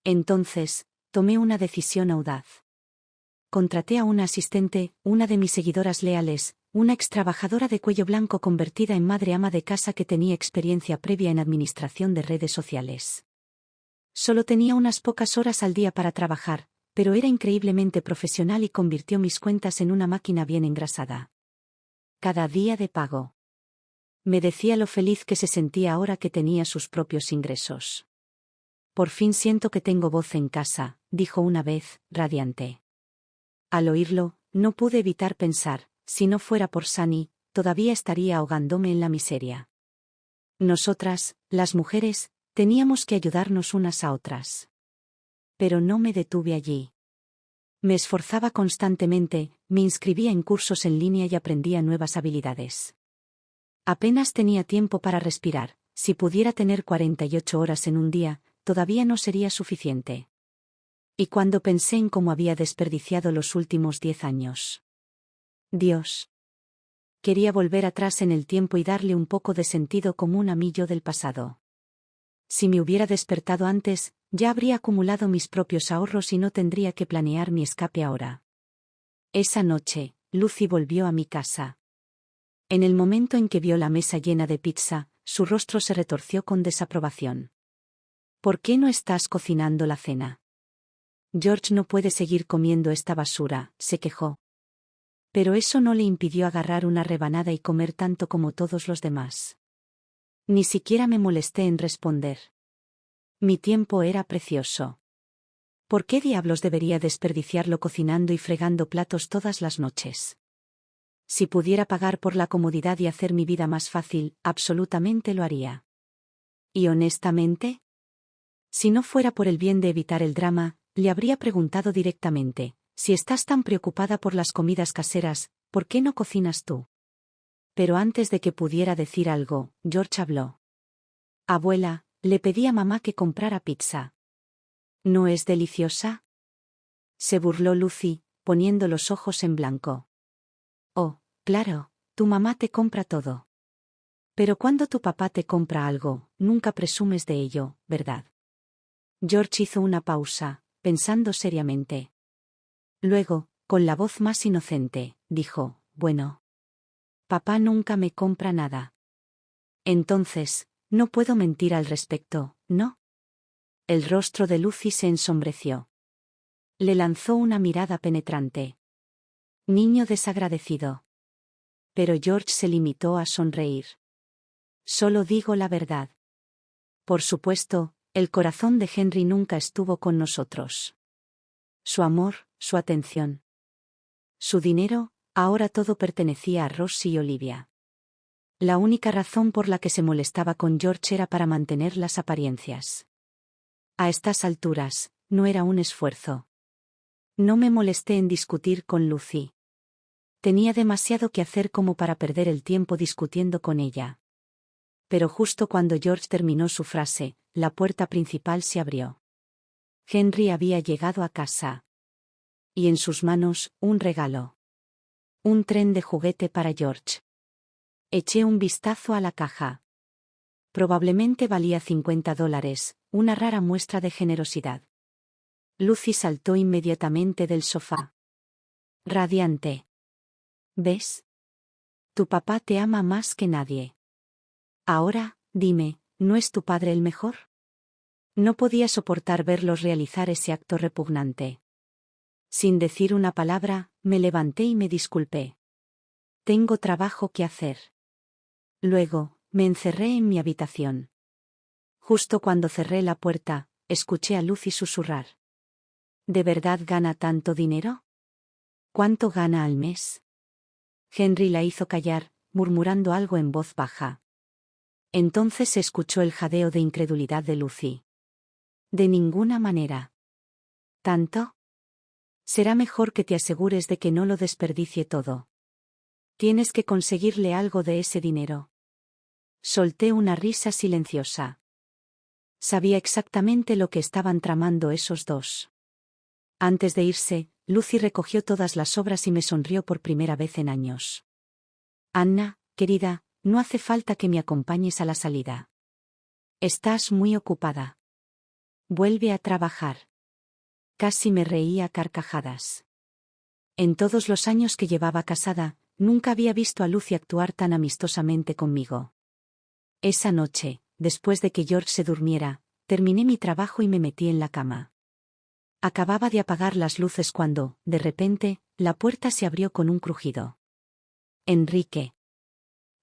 Entonces, tomé una decisión audaz. Contraté a una asistente, una de mis seguidoras leales, una extrabajadora de cuello blanco convertida en madre ama de casa que tenía experiencia previa en administración de redes sociales. Solo tenía unas pocas horas al día para trabajar, pero era increíblemente profesional y convirtió mis cuentas en una máquina bien engrasada. Cada día de pago. Me decía lo feliz que se sentía ahora que tenía sus propios ingresos. Por fin siento que tengo voz en casa, dijo una vez, radiante. Al oírlo, no pude evitar pensar, si no fuera por Sunny, todavía estaría ahogándome en la miseria. Nosotras, las mujeres, teníamos que ayudarnos unas a otras. Pero no me detuve allí. Me esforzaba constantemente, me inscribía en cursos en línea y aprendía nuevas habilidades. Apenas tenía tiempo para respirar, si pudiera tener 48 horas en un día, todavía no sería suficiente. Y cuando pensé en cómo había desperdiciado los últimos 10 años. Dios. Quería volver atrás en el tiempo y darle un poco de sentido común a mí yo del pasado. Si me hubiera despertado antes, ya habría acumulado mis propios ahorros y no tendría que planear mi escape ahora. Esa noche, Lucy volvió a mi casa. En el momento en que vio la mesa llena de pizza, su rostro se retorció con desaprobación. ¿Por qué no estás cocinando la cena? George no puede seguir comiendo esta basura, se quejó. Pero eso no le impidió agarrar una rebanada y comer tanto como todos los demás. Ni siquiera me molesté en responder. Mi tiempo era precioso. ¿Por qué diablos debería desperdiciarlo cocinando y fregando platos todas las noches? Si pudiera pagar por la comodidad y hacer mi vida más fácil, absolutamente lo haría. ¿Y honestamente? Si no fuera por el bien de evitar el drama, le habría preguntado directamente, si estás tan preocupada por las comidas caseras, ¿por qué no cocinas tú? Pero antes de que pudiera decir algo, George habló. Abuela, le pedí a mamá que comprara pizza. ¿No es deliciosa? Se burló Lucy, poniendo los ojos en blanco. Oh, claro, tu mamá te compra todo. Pero cuando tu papá te compra algo, nunca presumes de ello, ¿verdad? George hizo una pausa, pensando seriamente. Luego, con la voz más inocente, dijo, bueno. Papá nunca me compra nada. Entonces, no puedo mentir al respecto, ¿no? El rostro de Lucy se ensombreció. Le lanzó una mirada penetrante. Niño desagradecido. Pero George se limitó a sonreír. Solo digo la verdad. Por supuesto, el corazón de Henry nunca estuvo con nosotros. Su amor, su atención. Su dinero, ahora todo pertenecía a Ross y Olivia. La única razón por la que se molestaba con George era para mantener las apariencias. A estas alturas, no era un esfuerzo. No me molesté en discutir con Lucy. Tenía demasiado que hacer como para perder el tiempo discutiendo con ella. Pero justo cuando George terminó su frase, la puerta principal se abrió. Henry había llegado a casa. Y en sus manos, un regalo. Un tren de juguete para George. Eché un vistazo a la caja. Probablemente valía $50, una rara muestra de generosidad. Lucy saltó inmediatamente del sofá. Radiante. ¿Ves? Tu papá te ama más que nadie. Ahora, dime, ¿no es tu padre el mejor? No podía soportar verlos realizar ese acto repugnante. Sin decir una palabra, me levanté y me disculpé. Tengo trabajo que hacer. Luego, me encerré en mi habitación. Justo cuando cerré la puerta, escuché a Lucy susurrar. ¿De verdad gana tanto dinero? ¿Cuánto gana al mes? Henry la hizo callar, murmurando algo en voz baja. Entonces se escuchó el jadeo de incredulidad de Lucy. De ninguna manera. ¿Tanto? Será mejor que te asegures de que no lo desperdicie todo. Tienes que conseguirle algo de ese dinero. Solté una risa silenciosa. Sabía exactamente lo que estaban tramando esos dos. Antes de irse, Lucy recogió todas las sobras y me sonrió por primera vez en años. Anna, querida, no hace falta que me acompañes a la salida. Estás muy ocupada. Vuelve a trabajar. Casi me reía a carcajadas. En todos los años que llevaba casada, nunca había visto a Lucy actuar tan amistosamente conmigo. Esa noche, después de que George se durmiera, terminé mi trabajo y me metí en la cama. Acababa de apagar las luces cuando, de repente, la puerta se abrió con un crujido. Enrique.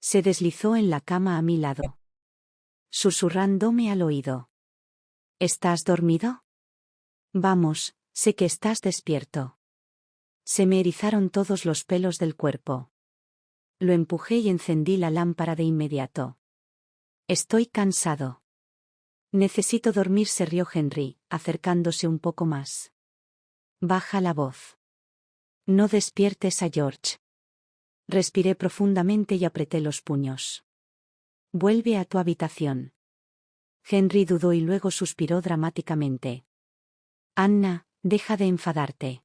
Se deslizó en la cama a mi lado, susurrándome al oído. ¿Estás dormido? Vamos, sé que estás despierto. Se me erizaron todos los pelos del cuerpo. Lo empujé y encendí la lámpara de inmediato. Estoy cansado. Necesito dormir, se rió Henry, acercándose un poco más. Baja la voz. No despiertes a George. Respiré profundamente y apreté los puños. Vuelve a tu habitación. Henry dudó y luego suspiró dramáticamente. Anna, deja de enfadarte.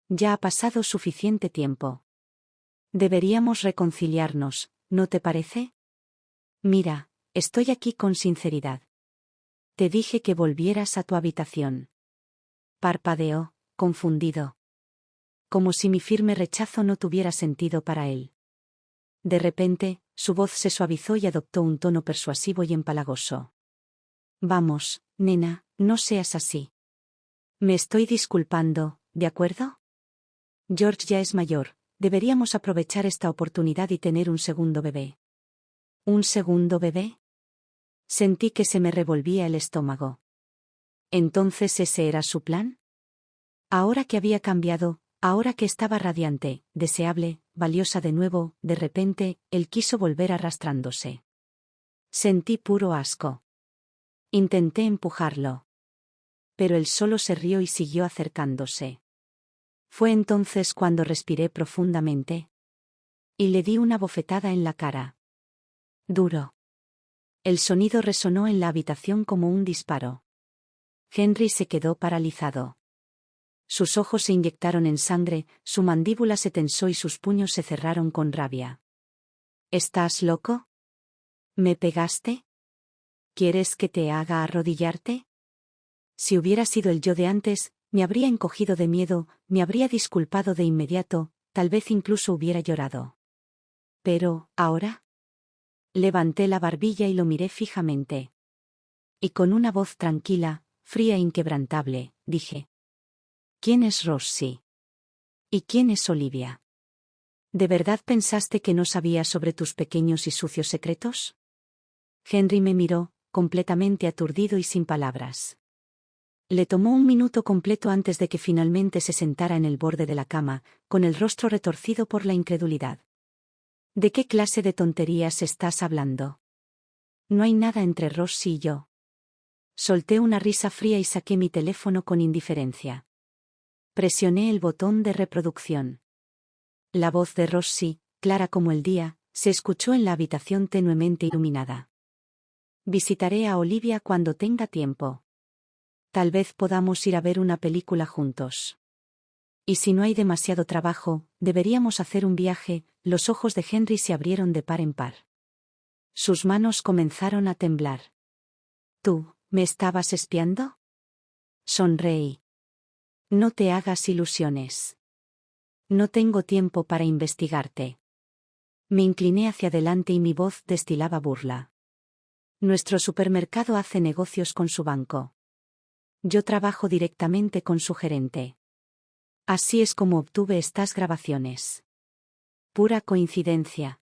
Ya ha pasado suficiente tiempo. Deberíamos reconciliarnos, ¿no te parece? Mira, estoy aquí con sinceridad. Te dije que volvieras a tu habitación. Parpadeó, confundido. Como si mi firme rechazo no tuviera sentido para él. De repente, su voz se suavizó y adoptó un tono persuasivo y empalagoso. Vamos, nena, no seas así. Me estoy disculpando, ¿de acuerdo? George ya es mayor, deberíamos aprovechar esta oportunidad y tener un segundo bebé. ¿Un segundo bebé? Sentí que se me revolvía el estómago. ¿Entonces ese era su plan? Ahora que había cambiado, ahora que estaba radiante, deseable, valiosa de nuevo, de repente, él quiso volver arrastrándose. Sentí puro asco. Intenté empujarlo. Pero él solo se rió y siguió acercándose. Fue entonces cuando respiré profundamente. Y le di una bofetada en la cara. Duro. El sonido resonó en la habitación como un disparo. Henry se quedó paralizado. Sus ojos se inyectaron en sangre, su mandíbula se tensó y sus puños se cerraron con rabia. ¿Estás loco? ¿Me pegaste? ¿Quieres que te haga arrodillarte? Si hubiera sido el yo de antes, me habría encogido de miedo, me habría disculpado de inmediato, tal vez incluso hubiera llorado. Pero, ¿ahora? Levanté la barbilla y lo miré fijamente. Y con una voz tranquila, fría e inquebrantable, dije. ¿Quién es Rosie? ¿Y quién es Olivia? ¿De verdad pensaste que no sabía sobre tus pequeños y sucios secretos? Henry me miró, completamente aturdido y sin palabras. Le tomó un minuto completo antes de que finalmente se sentara en el borde de la cama, con el rostro retorcido por la incredulidad. ¿De qué clase de tonterías estás hablando? No hay nada entre Rosie y yo. Solté una risa fría y saqué mi teléfono con indiferencia. Presioné el botón de reproducción. La voz de Rosie, clara como el día, se escuchó en la habitación tenuemente iluminada. Visitaré a Olivia cuando tenga tiempo. Tal vez podamos ir a ver una película juntos. Y si no hay demasiado trabajo, deberíamos hacer un viaje. Los ojos de Henry se abrieron de par en par. Sus manos comenzaron a temblar. ¿Tú, me estabas espiando? Sonreí. No te hagas ilusiones. No tengo tiempo para investigarte. Me incliné hacia adelante y mi voz destilaba burla. Nuestro supermercado hace negocios con su banco. Yo trabajo directamente con su gerente. Así es como obtuve estas grabaciones. Pura coincidencia.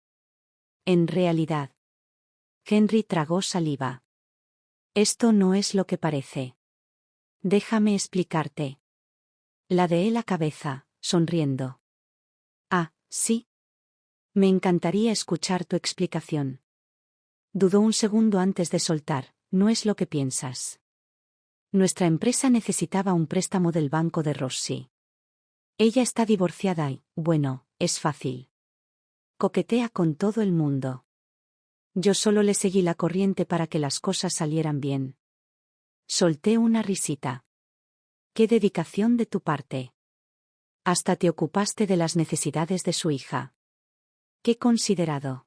En realidad. Henry tragó saliva. Esto no es lo que parece. Déjame explicarte. Ladeé la cabeza, sonriendo. Ah, sí. Me encantaría escuchar tu explicación. Dudó un segundo antes de soltar. No es lo que piensas. Nuestra empresa necesitaba un préstamo del banco de Rosie. Ella está divorciada y, bueno, es fácil. Coquetea con todo el mundo. Yo solo le seguí la corriente para que las cosas salieran bien. Solté una risita. ¡Qué dedicación de tu parte! Hasta te ocupaste de las necesidades de su hija. ¡Qué considerado!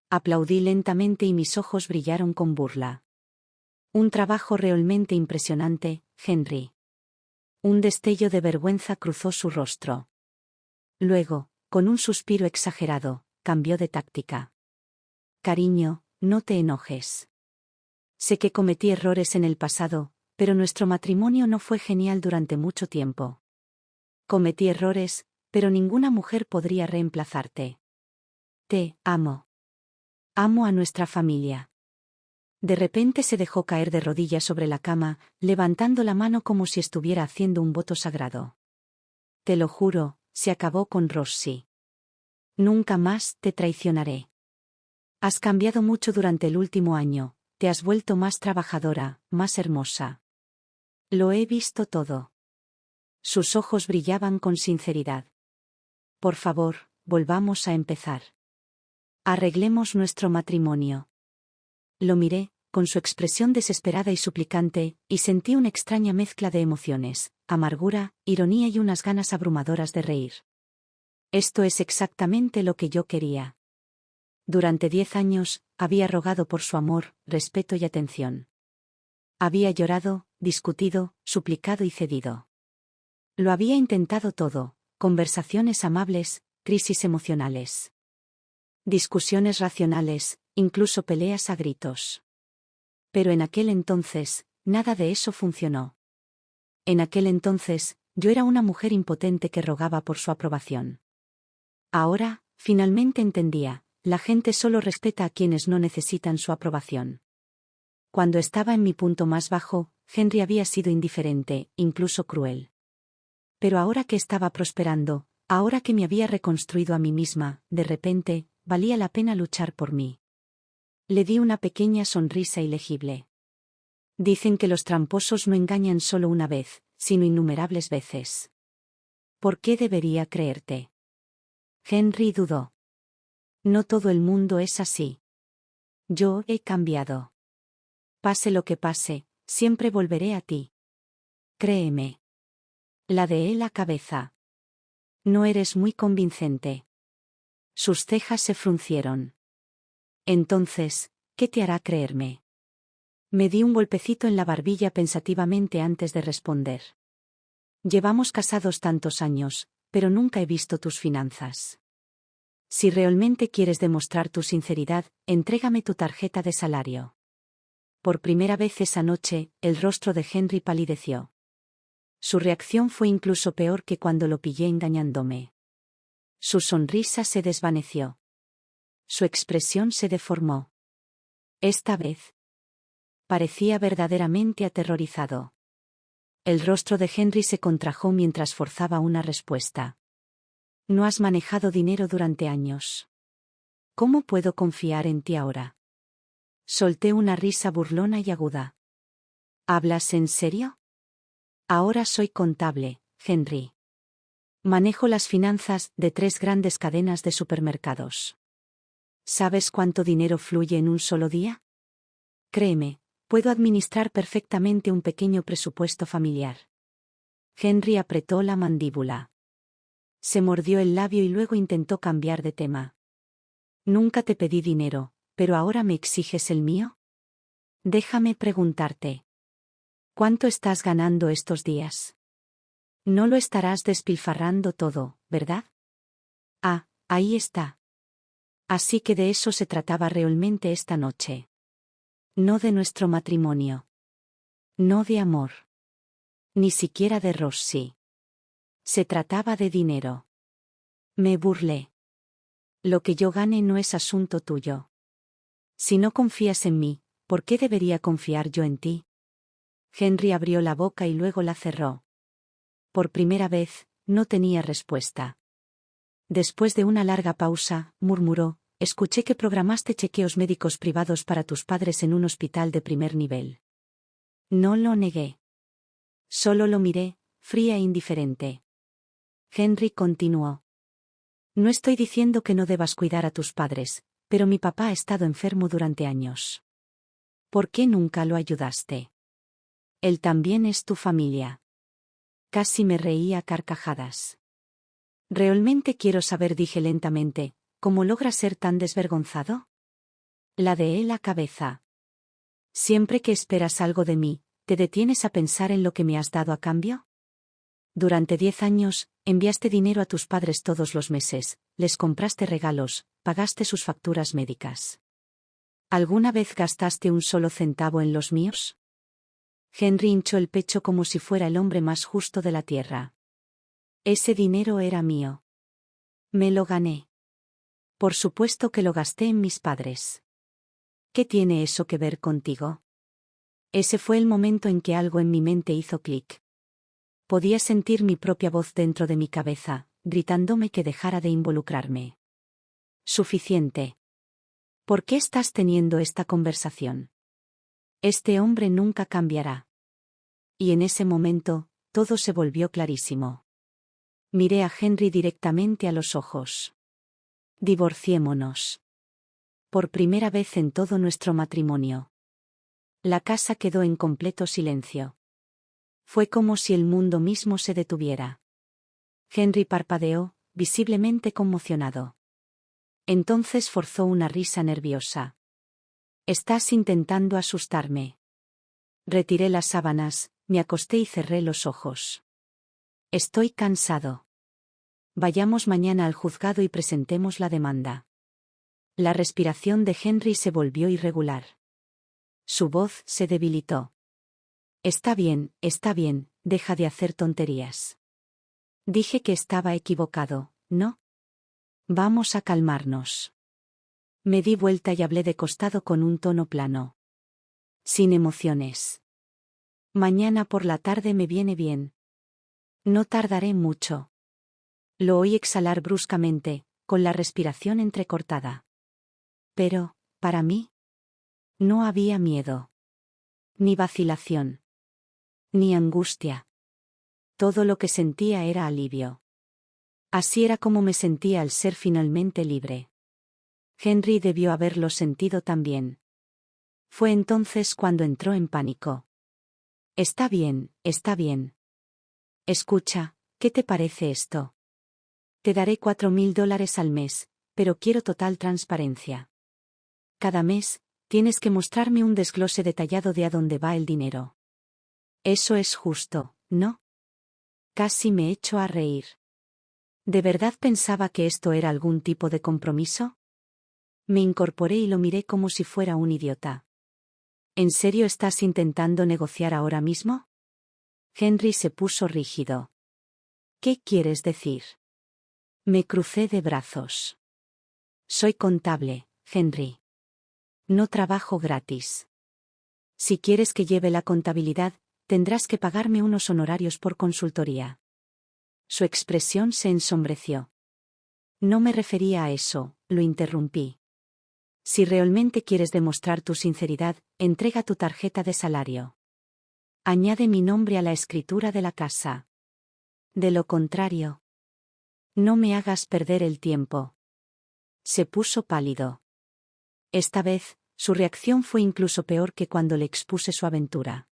Aplaudí lentamente y mis ojos brillaron con burla. Un trabajo realmente impresionante, Henry. Un destello de vergüenza cruzó su rostro. Luego, con un suspiro exagerado, cambió de táctica. Cariño, no te enojes. Sé que cometí errores en el pasado, pero nuestro matrimonio no fue genial durante mucho tiempo. Cometí errores, pero ninguna mujer podría reemplazarte. Te amo. Amo a nuestra familia. De repente se dejó caer de rodillas sobre la cama, levantando la mano como si estuviera haciendo un voto sagrado. Te lo juro, se acabó con Rossi. Nunca más te traicionaré. Has cambiado mucho durante el último año, te has vuelto más trabajadora, más hermosa. Lo he visto todo. Sus ojos brillaban con sinceridad. Por favor, volvamos a empezar. Arreglemos nuestro matrimonio. Lo miré, con su expresión desesperada y suplicante, y sentí una extraña mezcla de emociones, amargura, ironía y unas ganas abrumadoras de reír. Esto es exactamente lo que yo quería. Durante 10 años, había rogado por su amor, respeto y atención. Había llorado, discutido, suplicado y cedido. Lo había intentado todo, conversaciones amables, crisis emocionales. Discusiones racionales, incluso peleas a gritos. Pero en aquel entonces, nada de eso funcionó. En aquel entonces, yo era una mujer impotente que rogaba por su aprobación. Ahora, finalmente entendía, la gente solo respeta a quienes no necesitan su aprobación. Cuando estaba en mi punto más bajo, Henry había sido indiferente, incluso cruel. Pero ahora que estaba prosperando, ahora que me había reconstruido a mí misma, de repente, valía la pena luchar por mí. Le di una pequeña sonrisa ilegible. Dicen que los tramposos no engañan solo una vez, sino innumerables veces. ¿Por qué debería creerte? Henry dudó. No todo el mundo es así. Yo he cambiado. Pase lo que pase, siempre volveré a ti. Créeme. Ladeé la cabeza. No eres muy convincente. Sus cejas se fruncieron. Entonces, ¿qué te hará creerme? Me di un golpecito en la barbilla pensativamente antes de responder. Llevamos casados tantos años, pero nunca he visto tus finanzas. Si realmente quieres demostrar tu sinceridad, entrégame tu tarjeta de salario. Por primera vez esa noche, el rostro de Henry palideció. Su reacción fue incluso peor que cuando lo pillé engañándome. Su sonrisa se desvaneció. Su expresión se deformó. Esta vez, parecía verdaderamente aterrorizado. El rostro de Henry se contrajo mientras forzaba una respuesta. No has manejado dinero durante años. ¿Cómo puedo confiar en ti ahora? Solté una risa burlona y aguda. ¿Hablas en serio? Ahora soy contable, Henry. Manejo las finanzas de 3 grandes cadenas de supermercados. ¿Sabes cuánto dinero fluye en un solo día? Créeme, puedo administrar perfectamente un pequeño presupuesto familiar. Henry apretó la mandíbula. Se mordió el labio y luego intentó cambiar de tema. Nunca te pedí dinero, pero ahora me exiges el mío. Déjame preguntarte. ¿Cuánto estás ganando estos días? No lo estarás despilfarrando todo, ¿verdad? Ah, ahí está. Así que de eso se trataba realmente esta noche. No de nuestro matrimonio. No de amor. Ni siquiera de Rossi. Se trataba de dinero. Me burlé. Lo que yo gane no es asunto tuyo. Si no confías en mí, ¿por qué debería confiar yo en ti? Henry abrió la boca y luego la cerró. Por primera vez, no tenía respuesta. Después de una larga pausa, murmuró: escuché que programaste chequeos médicos privados para tus padres en un hospital de primer nivel. No lo negué. Solo lo miré, fría e indiferente. Henry continuó. No estoy diciendo que no debas cuidar a tus padres, pero mi papá ha estado enfermo durante años. ¿Por qué nunca lo ayudaste? Él también es tu familia. Casi me reí a carcajadas. Realmente quiero saber, dije lentamente, ¿cómo logras ser tan desvergonzado? Ladeé la cabeza. Siempre que esperas algo de mí, ¿te detienes a pensar en lo que me has dado a cambio? Durante 10 años, enviaste dinero a tus padres todos los meses, les compraste regalos, pagaste sus facturas médicas. ¿Alguna vez gastaste un solo centavo en los míos? Henry hinchó el pecho como si fuera el hombre más justo de la tierra. Ese dinero era mío. Me lo gané. Por supuesto que lo gasté en mis padres. ¿Qué tiene eso que ver contigo? Ese fue el momento en que algo en mi mente hizo clic. Podía sentir mi propia voz dentro de mi cabeza, gritándome que dejara de involucrarme. Suficiente. ¿Por qué estás teniendo esta conversación? Este hombre nunca cambiará. Y en ese momento, todo se volvió clarísimo. Miré a Henry directamente a los ojos. Divorciémonos. Por primera vez en todo nuestro matrimonio. La casa quedó en completo silencio. Fue como si el mundo mismo se detuviera. Henry parpadeó, visiblemente conmocionado. Entonces forzó una risa nerviosa. Estás intentando asustarme. Retiré las sábanas, me acosté y cerré los ojos. Estoy cansado. Vayamos mañana al juzgado y presentemos la demanda. La respiración de Henry se volvió irregular. Su voz se debilitó. Está bien, deja de hacer tonterías. Dije que estaba equivocado, ¿no? Vamos a calmarnos. Me di vuelta y hablé de costado con un tono plano. Sin emociones. Mañana por la tarde me viene bien. No tardaré mucho. Lo oí exhalar bruscamente, con la respiración entrecortada. Pero, para mí, no había miedo. Ni vacilación. Ni angustia. Todo lo que sentía era alivio. Así era como me sentía al ser finalmente libre. Henry debió haberlo sentido también. Fue entonces cuando entró en pánico. Está bien. Escucha, ¿qué te parece esto? Te daré $4,000 al mes, pero quiero total transparencia. Cada mes, tienes que mostrarme un desglose detallado de a dónde va el dinero. Eso es justo, ¿no? Casi me echo a reír. ¿De verdad pensaba que esto era algún tipo de compromiso? Me incorporé y lo miré como si fuera un idiota. ¿En serio estás intentando negociar ahora mismo? Henry se puso rígido. ¿Qué quieres decir? Me crucé de brazos. Soy contable, Henry. No trabajo gratis. Si quieres que lleve la contabilidad, tendrás que pagarme unos honorarios por consultoría. Su expresión se ensombreció. No me refería a eso, lo interrumpí. Si realmente quieres demostrar tu sinceridad, entrega tu tarjeta de salario. Añade mi nombre a la escritura de la casa. De lo contrario, no me hagas perder el tiempo. Se puso pálido. Esta vez, su reacción fue incluso peor que cuando le expuse su aventura.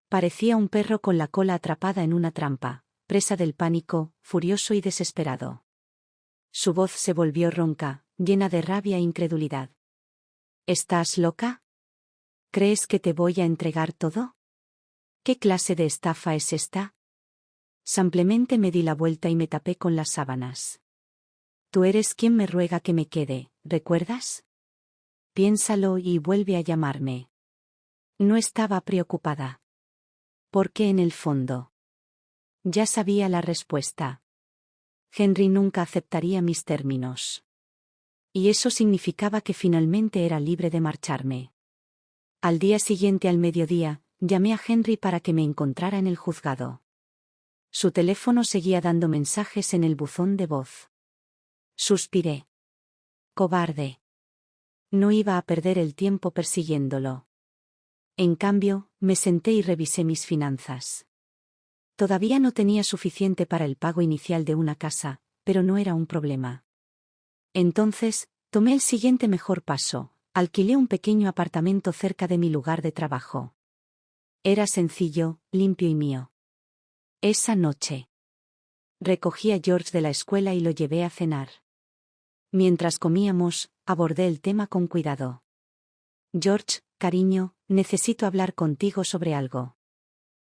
Parecía un perro con la cola atrapada en una trampa, presa del pánico, furioso y desesperado. Su voz se volvió ronca, llena de rabia e incredulidad. ¿Estás loca? ¿Crees que te voy a entregar todo? ¿Qué clase de estafa es esta? Simplemente me di la vuelta y me tapé con las sábanas. Tú eres quien me ruega que me quede, ¿recuerdas? Piénsalo y vuelve a llamarme. No estaba preocupada. Porque en el fondo, ya sabía la respuesta. Henry nunca aceptaría mis términos. Y eso significaba que finalmente era libre de marcharme. Al día siguiente al mediodía, llamé a Henry para que me encontrara en el juzgado. Su teléfono seguía dando mensajes en el buzón de voz. Suspiré. Cobarde. No iba a perder el tiempo persiguiéndolo. En cambio, me senté y revisé mis finanzas. Todavía no tenía suficiente para el pago inicial de una casa, pero no era un problema. Entonces, tomé el siguiente mejor paso, alquilé un pequeño apartamento cerca de mi lugar de trabajo. Era sencillo, limpio y mío. Esa noche Recogí a George de la escuela y lo llevé a cenar. Mientras comíamos, abordé el tema con cuidado. George, cariño, necesito hablar contigo sobre algo.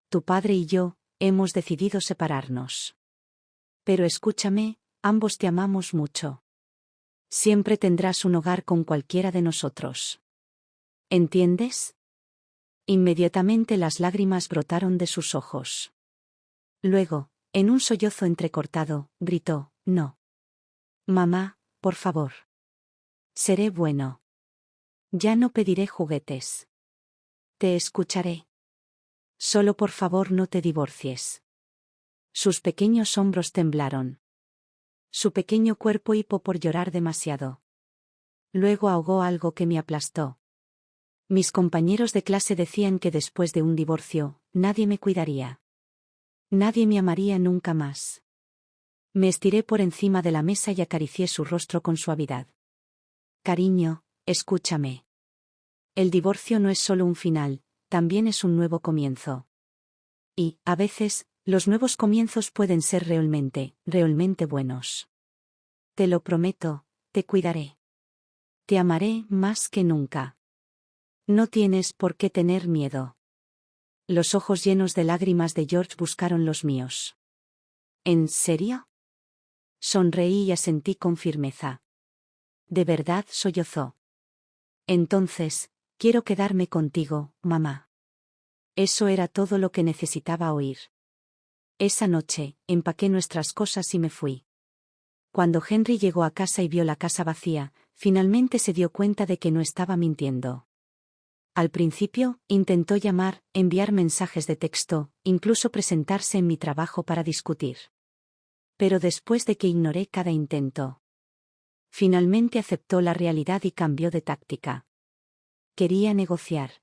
Tu padre y yo, hemos decidido separarnos. Pero escúchame, ambos te amamos mucho. Siempre tendrás un hogar con cualquiera de nosotros. ¿Entiendes? Inmediatamente las lágrimas brotaron de sus ojos. Luego, en un sollozo entrecortado, gritó, no. Mamá, por favor. Seré bueno. Ya no pediré juguetes. Te escucharé. Solo por favor no te divorcies. Sus pequeños hombros temblaron. Su pequeño cuerpo hipo por llorar demasiado. Luego ahogó algo que me aplastó. Mis compañeros de clase decían que después de un divorcio, nadie me cuidaría. Nadie me amaría nunca más. Me estiré por encima de la mesa y acaricié su rostro con suavidad. Cariño, escúchame. El divorcio no es solo un final, también es un nuevo comienzo. Y, a veces, los nuevos comienzos pueden ser realmente buenos. Te lo prometo, te cuidaré. Te amaré más que nunca. No tienes por qué tener miedo. Los ojos llenos de lágrimas de George buscaron los míos. ¿En serio? Sonreí y asentí con firmeza. De verdad, sollozó. Entonces, quiero quedarme contigo, mamá. Eso era todo lo que necesitaba oír. Esa noche, empaqué nuestras cosas y me fui. Cuando Henry llegó a casa y vio la casa vacía, finalmente se dio cuenta de que no estaba mintiendo. Al principio, intentó llamar, enviar mensajes de texto, incluso presentarse en mi trabajo para discutir. Pero después de que ignoré cada intento, finalmente aceptó la realidad y cambió de táctica. Quería negociar.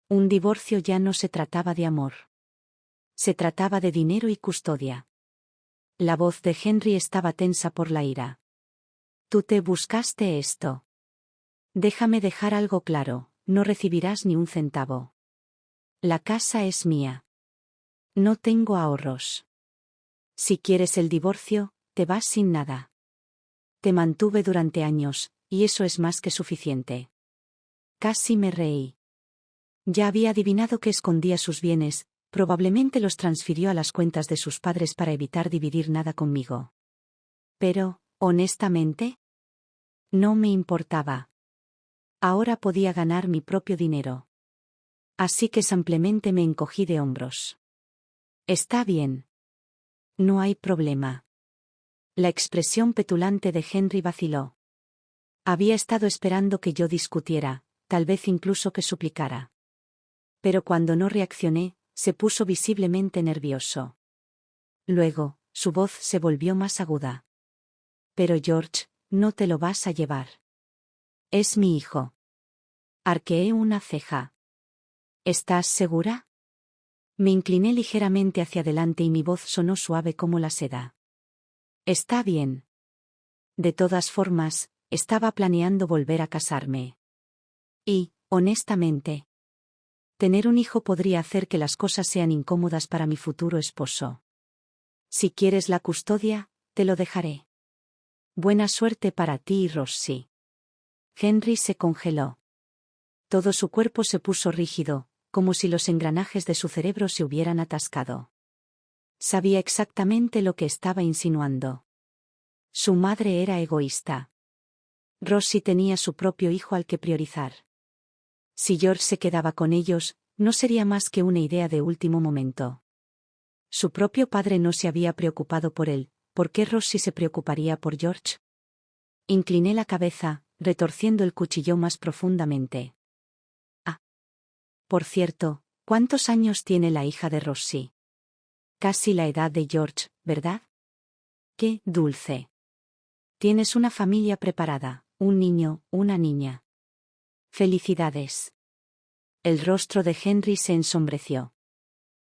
Un divorcio ya no se trataba de amor. Se trataba de dinero y custodia. La voz de Henry estaba tensa por la ira. Tú te buscaste esto. Déjame dejar algo claro, no recibirás ni un centavo. La casa es mía. No tengo ahorros. Si quieres el divorcio, te vas sin nada. Te mantuve durante años, y eso es más que suficiente. Casi me reí. Ya había adivinado que escondía sus bienes, probablemente los transfirió a las cuentas de sus padres para evitar dividir nada conmigo. Pero, honestamente, no me importaba. Ahora podía ganar mi propio dinero. Así que simplemente me encogí de hombros. Está bien. No hay problema. La expresión petulante de Henry vaciló. Había estado esperando que yo discutiera, tal vez incluso que suplicara. Pero cuando no reaccioné, se puso visiblemente nervioso. Luego, su voz se volvió más aguda. Pero George, no te lo vas a llevar. Es mi hijo. Arqueé una ceja. ¿Estás segura? Me incliné ligeramente hacia adelante y mi voz sonó suave como la seda. Está bien. De todas formas, estaba planeando volver a casarme. Y, honestamente, tener un hijo podría hacer que las cosas sean incómodas para mi futuro esposo. Si quieres la custodia, te lo dejaré. Buena suerte para ti y Rosie. Henry se congeló. Todo su cuerpo se puso rígido, como si los engranajes de su cerebro se hubieran atascado. Sabía exactamente lo que estaba insinuando. Su madre era egoísta. Rosie tenía su propio hijo al que priorizar. Si George se quedaba con ellos, no sería más que una idea de último momento. Su propio padre no se había preocupado por él, ¿por qué Rosie se preocuparía por George? Incliné la cabeza, retorciendo el cuchillo más profundamente. Ah. Por cierto, ¿cuántos años tiene la hija de Rosie? Casi la edad de George, ¿verdad? ¡Qué dulce! Tienes una familia preparada, un niño, una niña. Felicidades. El rostro de Henry se ensombreció.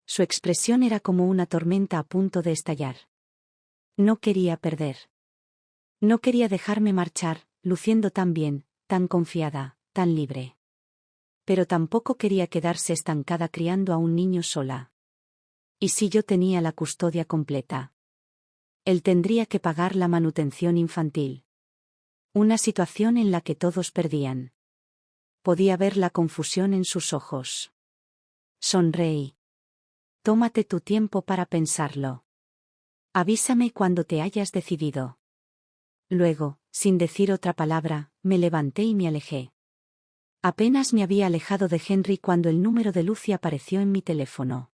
Su expresión era como una tormenta a punto de estallar. No quería perder. No quería dejarme marchar, luciendo tan bien, tan confiada, tan libre. Pero tampoco quería quedarse estancada criando a un niño sola. ¿Y si yo tenía la custodia completa? Él tendría que pagar la manutención infantil. Una situación en la que todos perdían. Podía ver la confusión en sus ojos. Sonreí. Tómate tu tiempo para pensarlo. Avísame cuando te hayas decidido. Luego, sin decir otra palabra, me levanté y me alejé. Apenas me había alejado de Henry cuando el número de Lucy apareció en mi teléfono.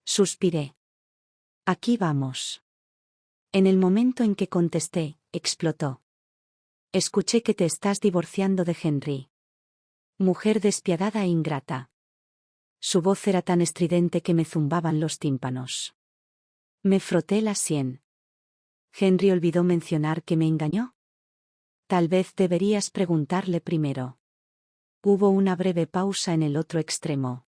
Suspiré. Aquí vamos. En el momento en que contesté, explotó. Escuché que te estás divorciando de Henry. Mujer despiadada e ingrata. Su voz era tan estridente que me zumbaban los tímpanos. Me froté la sien. ¿Henry olvidó mencionar que me engañó? Tal vez deberías preguntarle primero. Hubo una breve pausa en el otro extremo.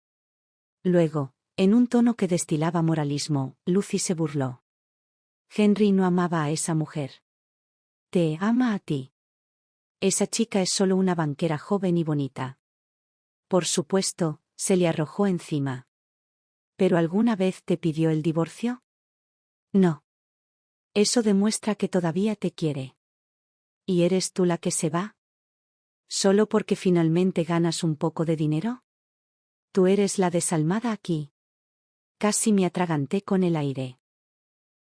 Luego, en un tono que destilaba moralismo, Lucy se burló. Henry no amaba a esa mujer. Te ama a ti. Esa chica es solo una banquera joven y bonita. Por supuesto, se le arrojó encima. ¿Pero alguna vez te pidió el divorcio? No. Eso demuestra que todavía te quiere. ¿Y eres tú la que se va? ¿Solo porque finalmente ganas un poco de dinero? Tú eres la desalmada aquí. Casi me atraganté con el aire.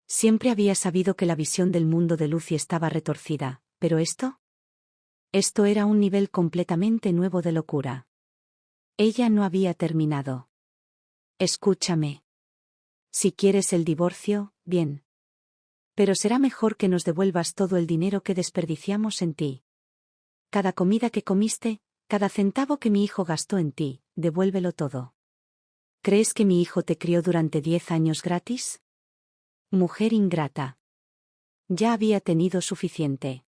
Siempre había sabido que la visión del mundo de Lucy estaba retorcida, pero ¿esto? Esto era un nivel completamente nuevo de locura. Ella no había terminado. Escúchame. Si quieres el divorcio, bien. Pero será mejor que nos devuelvas todo el dinero que desperdiciamos en ti. Cada comida que comiste, cada centavo que mi hijo gastó en ti, devuélvelo todo. ¿Crees que mi hijo te crió durante 10 años gratis? Mujer ingrata. Ya había tenido suficiente.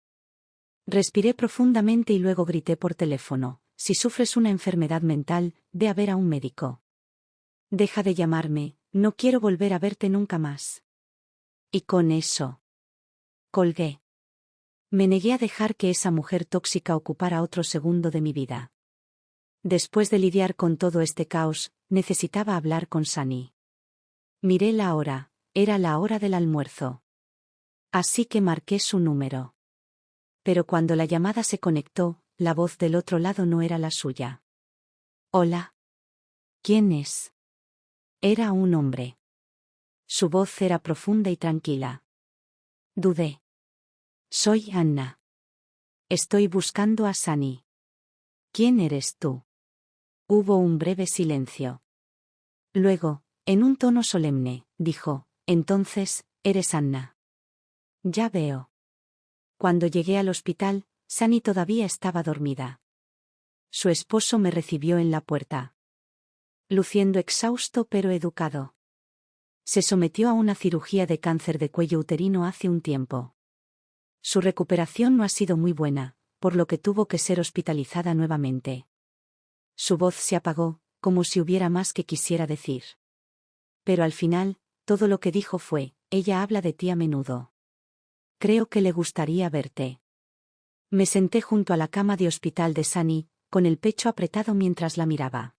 Respiré profundamente y luego grité por teléfono. Si sufres una enfermedad mental, ve a ver a un médico. Deja de llamarme, no quiero volver a verte nunca más. Y con eso. Colgué. Me negué a dejar que esa mujer tóxica ocupara otro segundo de mi vida. Después de lidiar con todo este caos, necesitaba hablar con Sunny. Miré la hora, era la hora del almuerzo. Así que marqué su número. Pero cuando la llamada se conectó, la voz del otro lado no era la suya. Hola. ¿Quién es? Era un hombre. Su voz era profunda y tranquila. Dudé. Soy Anna. Estoy buscando a Sunny. ¿Quién eres tú? Hubo un breve silencio. Luego, en un tono solemne, dijo, entonces, eres Anna. Ya veo. Cuando llegué al hospital, Sunny todavía estaba dormida. Su esposo me recibió en la puerta. Luciendo exhausto pero educado. Se sometió a una cirugía de cáncer de cuello uterino hace un tiempo. Su recuperación no ha sido muy buena, por lo que tuvo que ser hospitalizada nuevamente. Su voz se apagó, como si hubiera más que quisiera decir. Pero al final, todo lo que dijo fue, ella habla de ti a menudo. Creo que le gustaría verte. Me senté junto a la cama de hospital de Sunny, con el pecho apretado mientras la miraba.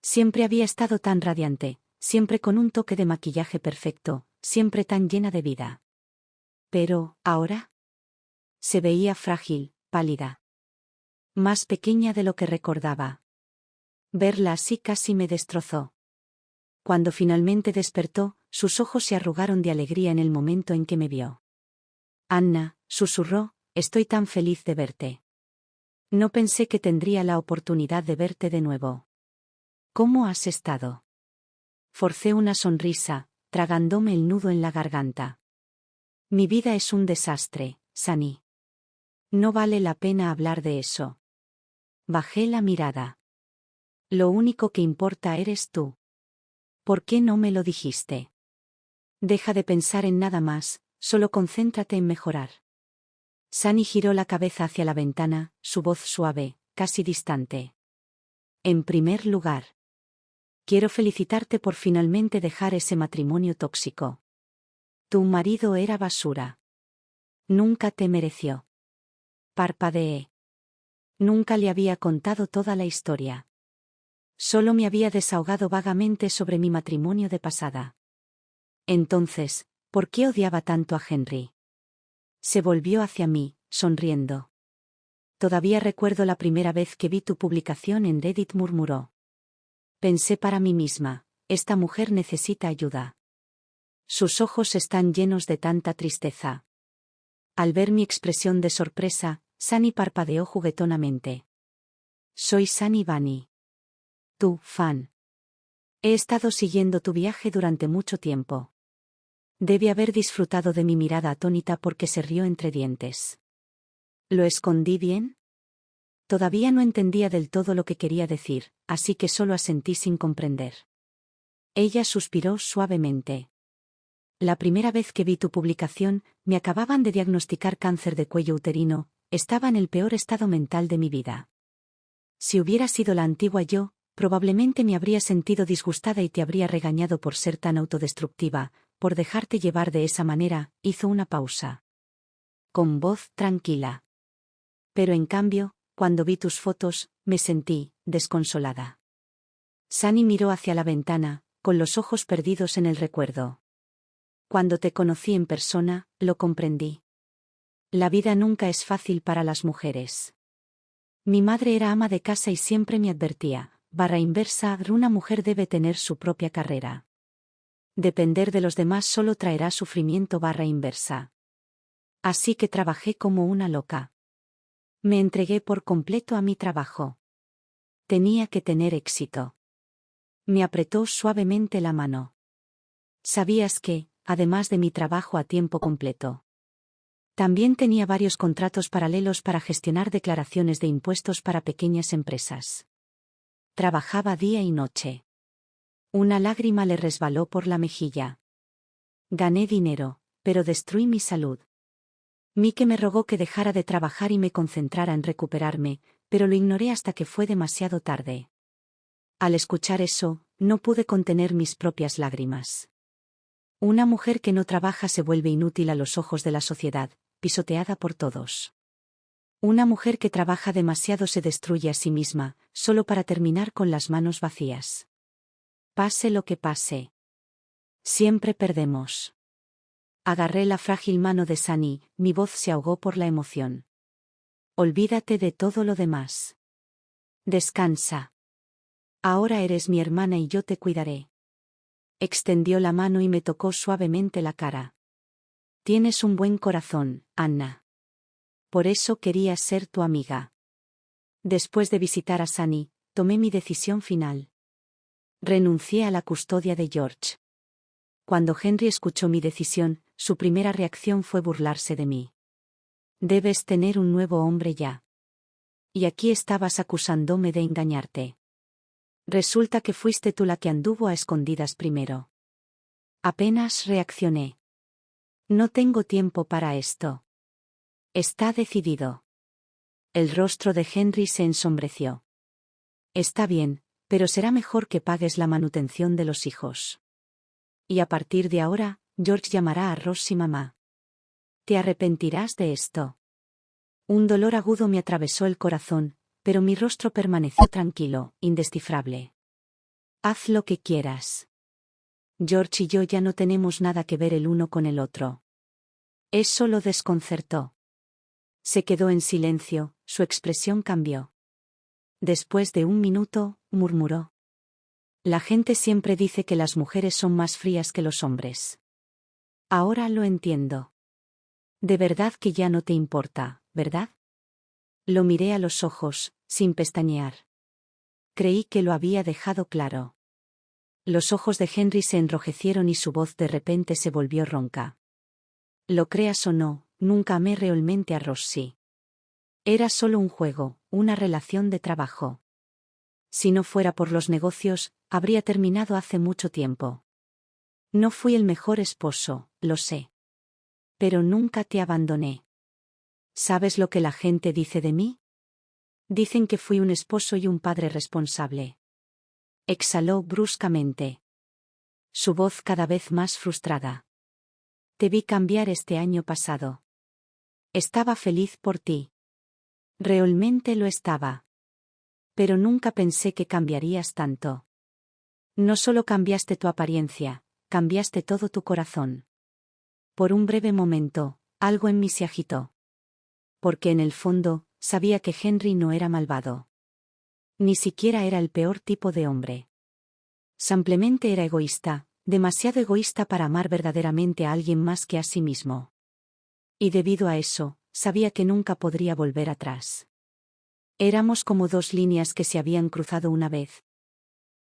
Siempre había estado tan radiante, siempre con un toque de maquillaje perfecto, siempre tan llena de vida. Pero, ¿ahora? Se veía frágil, pálida. Más pequeña de lo que recordaba. Verla así casi me destrozó. Cuando finalmente despertó, sus ojos se arrugaron de alegría en el momento en que me vio. Anna, susurró, estoy tan feliz de verte. No pensé que tendría la oportunidad de verte de nuevo. ¿Cómo has estado? Forcé una sonrisa, tragándome el nudo en la garganta. Mi vida es un desastre, Sunny. No vale la pena hablar de eso. Bajé la mirada. Lo único que importa eres tú. ¿Por qué no me lo dijiste? Deja de pensar en nada más, solo concéntrate en mejorar. Sunny giró la cabeza hacia la ventana, su voz suave, casi distante. En primer lugar, quiero felicitarte por finalmente dejar ese matrimonio tóxico. Tu marido era basura. Nunca te mereció. Parpadeé. Nunca le había contado toda la historia. Solo me había desahogado vagamente sobre mi matrimonio de pasada. Entonces, ¿Por qué odiaba tanto a Henry? Se volvió hacia mí, sonriendo. Todavía recuerdo la primera vez que vi tu publicación en Reddit, murmuró. Pensé para mí misma, esta mujer necesita ayuda. Sus ojos están llenos de tanta tristeza. Al ver mi expresión de sorpresa, Sunny parpadeó juguetonamente. Soy Sunny Bunny. Tu fan. He estado siguiendo tu viaje durante mucho tiempo. Debe haber disfrutado de mi mirada atónita porque se rió entre dientes. ¿Lo escondí bien? Todavía no entendía del todo lo que quería decir, así que solo asentí sin comprender. Ella suspiró suavemente. La primera vez que vi tu publicación, me acababan de diagnosticar cáncer de cuello uterino, estaba en el peor estado mental de mi vida. Si hubiera sido la antigua yo, probablemente me habría sentido disgustada y te habría regañado por ser tan autodestructiva, por dejarte llevar de esa manera, hizo una pausa. Con voz tranquila. Pero en cambio, cuando vi tus fotos, me sentí desconsolada. Sunny miró hacia la ventana, con los ojos perdidos en el recuerdo. Cuando te conocí en persona, lo comprendí. La vida nunca es fácil para las mujeres. Mi madre era ama de casa y siempre me advertía, una mujer debe tener su propia carrera. Depender de los demás solo traerá sufrimiento. Así que trabajé como una loca. Me entregué por completo a mi trabajo. Tenía que tener éxito. Me apretó suavemente la mano. ¿Sabías que, además de mi trabajo a tiempo completo, también tenía varios contratos paralelos para gestionar declaraciones de impuestos para pequeñas empresas? Trabajaba día y noche. Una lágrima le resbaló por la mejilla. Gané dinero, pero destruí mi salud. Mike me rogó que dejara de trabajar y me concentrara en recuperarme, pero lo ignoré hasta que fue demasiado tarde. Al escuchar eso, no pude contener mis propias lágrimas. Una mujer que no trabaja se vuelve inútil a los ojos de la sociedad, pisoteada por todos. Una mujer que trabaja demasiado se destruye a sí misma, solo para terminar con las manos vacías. Pase lo que pase. Siempre perdemos. Agarré la frágil mano de Sunny, mi voz se ahogó por la emoción. Olvídate de todo lo demás. Descansa. Ahora eres mi hermana y yo te cuidaré. Extendió la mano y me tocó suavemente la cara. Tienes un buen corazón, Anna. Por eso quería ser tu amiga. Después de visitar a Sunny, tomé mi decisión final. Renuncié a la custodia de George. Cuando Henry escuchó mi decisión, su primera reacción fue burlarse de mí. Debes tener un nuevo hombre ya. Y aquí estabas acusándome de engañarte. Resulta que fuiste tú la que anduvo a escondidas primero. Apenas reaccioné. No tengo tiempo para esto. Está decidido. El rostro de Henry se ensombreció. Está bien, pero será mejor que pagues la manutención de los hijos. Y a partir de ahora, George llamará a Ross y mamá. ¿Te arrepentirás de esto? Un dolor agudo me atravesó el corazón, pero mi rostro permaneció tranquilo, indescifrable. Haz lo que quieras. George y yo ya no tenemos nada que ver el uno con el otro. Eso lo desconcertó. Se quedó en silencio, su expresión cambió. Después de un minuto, murmuró. La gente siempre dice que las mujeres son más frías que los hombres. Ahora lo entiendo. De verdad que ya no te importa, ¿verdad? Lo miré a los ojos, sin pestañear. Creí que lo había dejado claro. Los ojos de Henry se enrojecieron y su voz de repente se volvió ronca. Lo creas o no, nunca amé realmente a Rosie. Era solo un juego, una relación de trabajo. Si no fuera por los negocios, habría terminado hace mucho tiempo. No fui el mejor esposo, lo sé. Pero nunca te abandoné. ¿Sabes lo que la gente dice de mí? Dicen que fui un esposo y un padre responsable. Exhaló bruscamente. Su voz cada vez más frustrada. Te vi cambiar este año pasado. Estaba feliz por ti. Realmente lo estaba. Pero nunca pensé que cambiarías tanto. No solo cambiaste tu apariencia, cambiaste todo tu corazón. Por un breve momento, algo en mí se agitó. Porque en el fondo, sabía que Henry no era malvado. Ni siquiera era el peor tipo de hombre. Simplemente era egoísta, demasiado egoísta para amar verdaderamente a alguien más que a sí mismo. Y debido a eso, sabía que nunca podría volver atrás. Éramos como dos líneas que se habían cruzado una vez.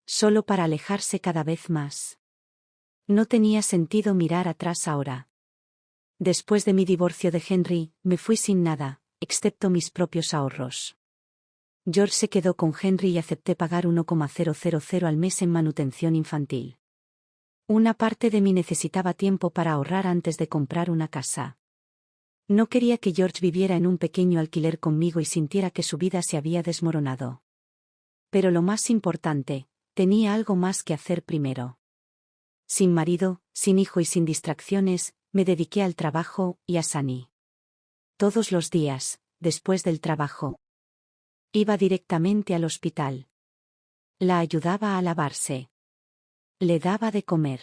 Solo para alejarse cada vez más. No tenía sentido mirar atrás ahora. Después de mi divorcio de Henry, me fui sin nada, excepto mis propios ahorros. George se quedó con Henry y acepté pagar 1,000 al mes en manutención infantil. Una parte de mí necesitaba tiempo para ahorrar antes de comprar una casa. No quería que George viviera en un pequeño alquiler conmigo y sintiera que su vida se había desmoronado. Pero lo más importante, tenía algo más que hacer primero. Sin marido, sin hijo y sin distracciones, me dediqué al trabajo y a Sunny. Todos los días, después del trabajo, iba directamente al hospital. La ayudaba a lavarse. Le daba de comer.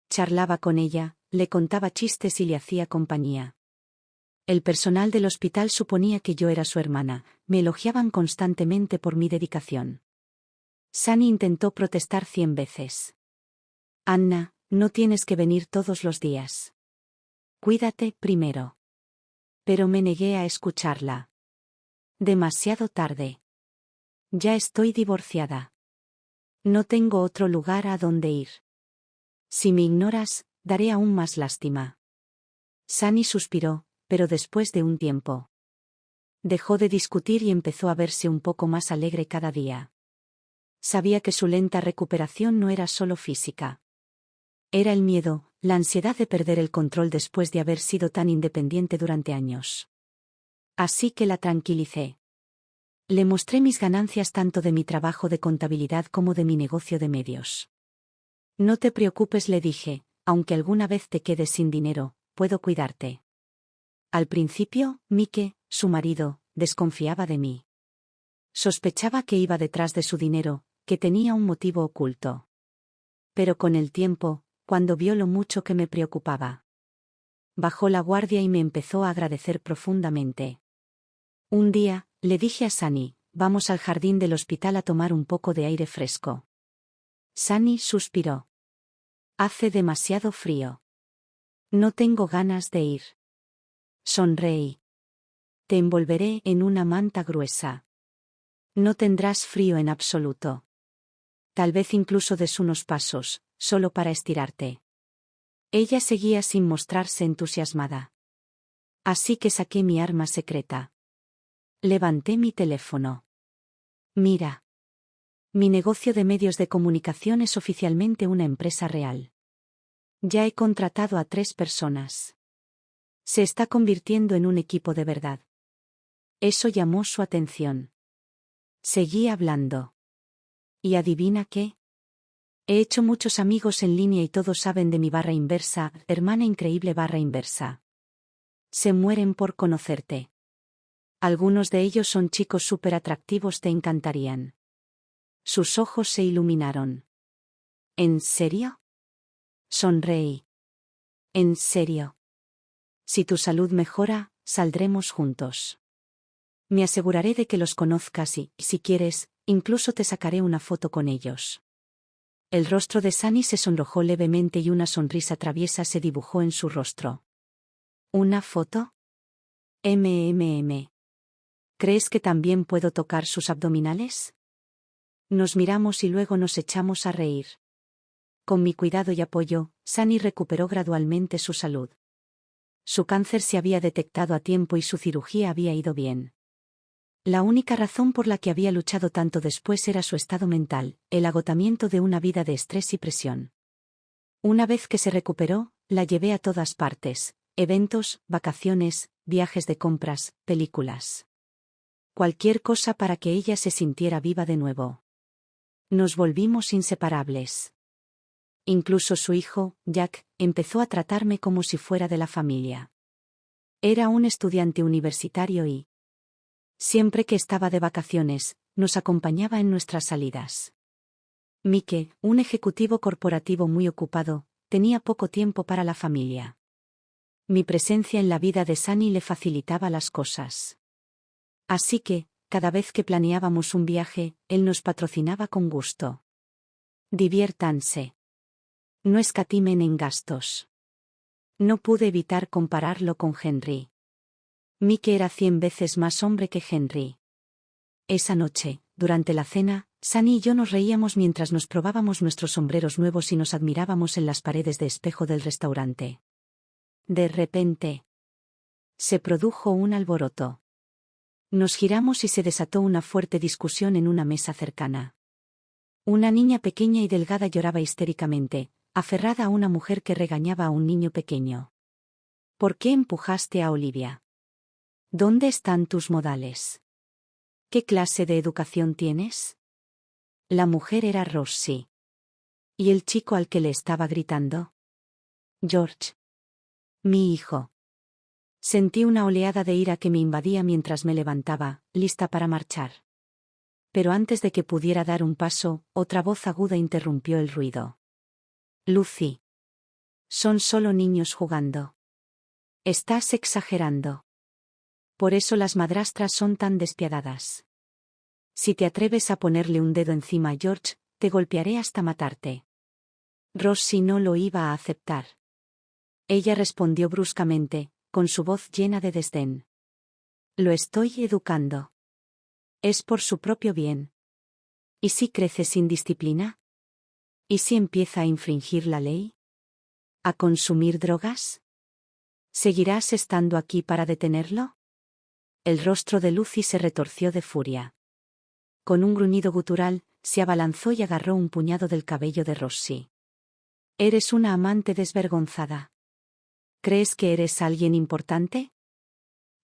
Charlaba con ella, le contaba chistes y le hacía compañía. El personal del hospital suponía que yo era su hermana, me elogiaban constantemente por mi dedicación. Sunny intentó protestar 100 veces. Anna, no tienes que venir todos los días. Cuídate primero. Pero me negué a escucharla. Demasiado tarde. Ya estoy divorciada. No tengo otro lugar a donde ir. Si me ignoras, daré aún más lástima. Sunny suspiró, pero después de un tiempo. Dejó de discutir y empezó a verse un poco más alegre cada día. Sabía que su lenta recuperación no era solo física. Era el miedo, la ansiedad de perder el control después de haber sido tan independiente durante años. Así que la tranquilicé. Le mostré mis ganancias tanto de mi trabajo de contabilidad como de mi negocio de medios. No te preocupes, le dije, aunque alguna vez te quedes sin dinero, puedo cuidarte. Al principio, Mike, su marido, desconfiaba de mí. Sospechaba que iba detrás de su dinero, que tenía un motivo oculto. Pero con el tiempo, cuando vio lo mucho que me preocupaba, bajó la guardia y me empezó a agradecer profundamente. Un día, le dije a Sunny, vamos al jardín del hospital a tomar un poco de aire fresco. Sunny suspiró. Hace demasiado frío. No tengo ganas de ir. Sonreí. Te envolveré en una manta gruesa. No tendrás frío en absoluto. Tal vez incluso des unos pasos, solo para estirarte. Ella seguía sin mostrarse entusiasmada. Así que saqué mi arma secreta. Levanté mi teléfono. Mira. Mi negocio de medios de comunicación es oficialmente una empresa real. Ya he contratado a 3 personas. Se está convirtiendo en un equipo de verdad. Eso llamó su atención. Seguí hablando. ¿Y adivina qué? He hecho muchos amigos en línea y todos saben de mi barra inversa, hermana increíble barra inversa. Se mueren por conocerte. Algunos de ellos son chicos súper atractivos, te encantarían. Sus ojos se iluminaron. ¿En serio? Sonreí. ¿En serio? Si tu salud mejora, saldremos juntos. Me aseguraré de que los conozcas y, si quieres, incluso te sacaré una foto con ellos. El rostro de Sunny se sonrojó levemente y una sonrisa traviesa se dibujó en su rostro. ¿Una foto? ¿Crees que también puedo tocar sus abdominales? Nos miramos y luego nos echamos a reír. Con mi cuidado y apoyo, Sunny recuperó gradualmente su salud. Su cáncer se había detectado a tiempo y su cirugía había ido bien. La única razón por la que había luchado tanto después era su estado mental, el agotamiento de una vida de estrés y presión. Una vez que se recuperó, la llevé a todas partes, eventos, vacaciones, viajes de compras, películas. Cualquier cosa para que ella se sintiera viva de nuevo. Nos volvimos inseparables. Incluso su hijo, Jack, empezó a tratarme como si fuera de la familia. Era un estudiante universitario y, siempre que estaba de vacaciones, nos acompañaba en nuestras salidas. Mike, un ejecutivo corporativo muy ocupado, tenía poco tiempo para la familia. Mi presencia en la vida de Sunny le facilitaba las cosas. Así que, cada vez que planeábamos un viaje, él nos patrocinaba con gusto. Diviértanse. No escatimen en gastos. No pude evitar compararlo con Henry. Mike era 100 veces más hombre que Henry. Esa noche, durante la cena, Sunny y yo nos reíamos mientras nos probábamos nuestros sombreros nuevos y nos admirábamos en las paredes de espejo del restaurante. De repente, se produjo un alboroto. Nos giramos y se desató una fuerte discusión en una mesa cercana. Una niña pequeña y delgada lloraba histéricamente, aferrada a una mujer que regañaba a un niño pequeño. ¿Por qué empujaste a Olivia? ¿Dónde están tus modales? ¿Qué clase de educación tienes? La mujer era Rosie. ¿Y el chico al que le estaba gritando? George. Mi hijo. Sentí una oleada de ira que me invadía mientras me levantaba, lista para marchar. Pero antes de que pudiera dar un paso, otra voz aguda interrumpió el ruido. Lucy. Son solo niños jugando. Estás exagerando. Por eso las madrastras son tan despiadadas. Si te atreves a ponerle un dedo encima a George, te golpearé hasta matarte. Rosie no lo iba a aceptar. Ella respondió bruscamente, con su voz llena de desdén. Lo estoy educando. Es por su propio bien. ¿Y si crece sin disciplina? ¿Y si empieza a infringir la ley? ¿A consumir drogas? ¿Seguirás estando aquí para detenerlo? El rostro de Lucy se retorció de furia. Con un gruñido gutural, se abalanzó y agarró un puñado del cabello de Rosie. Eres una amante desvergonzada. ¿Crees que eres alguien importante?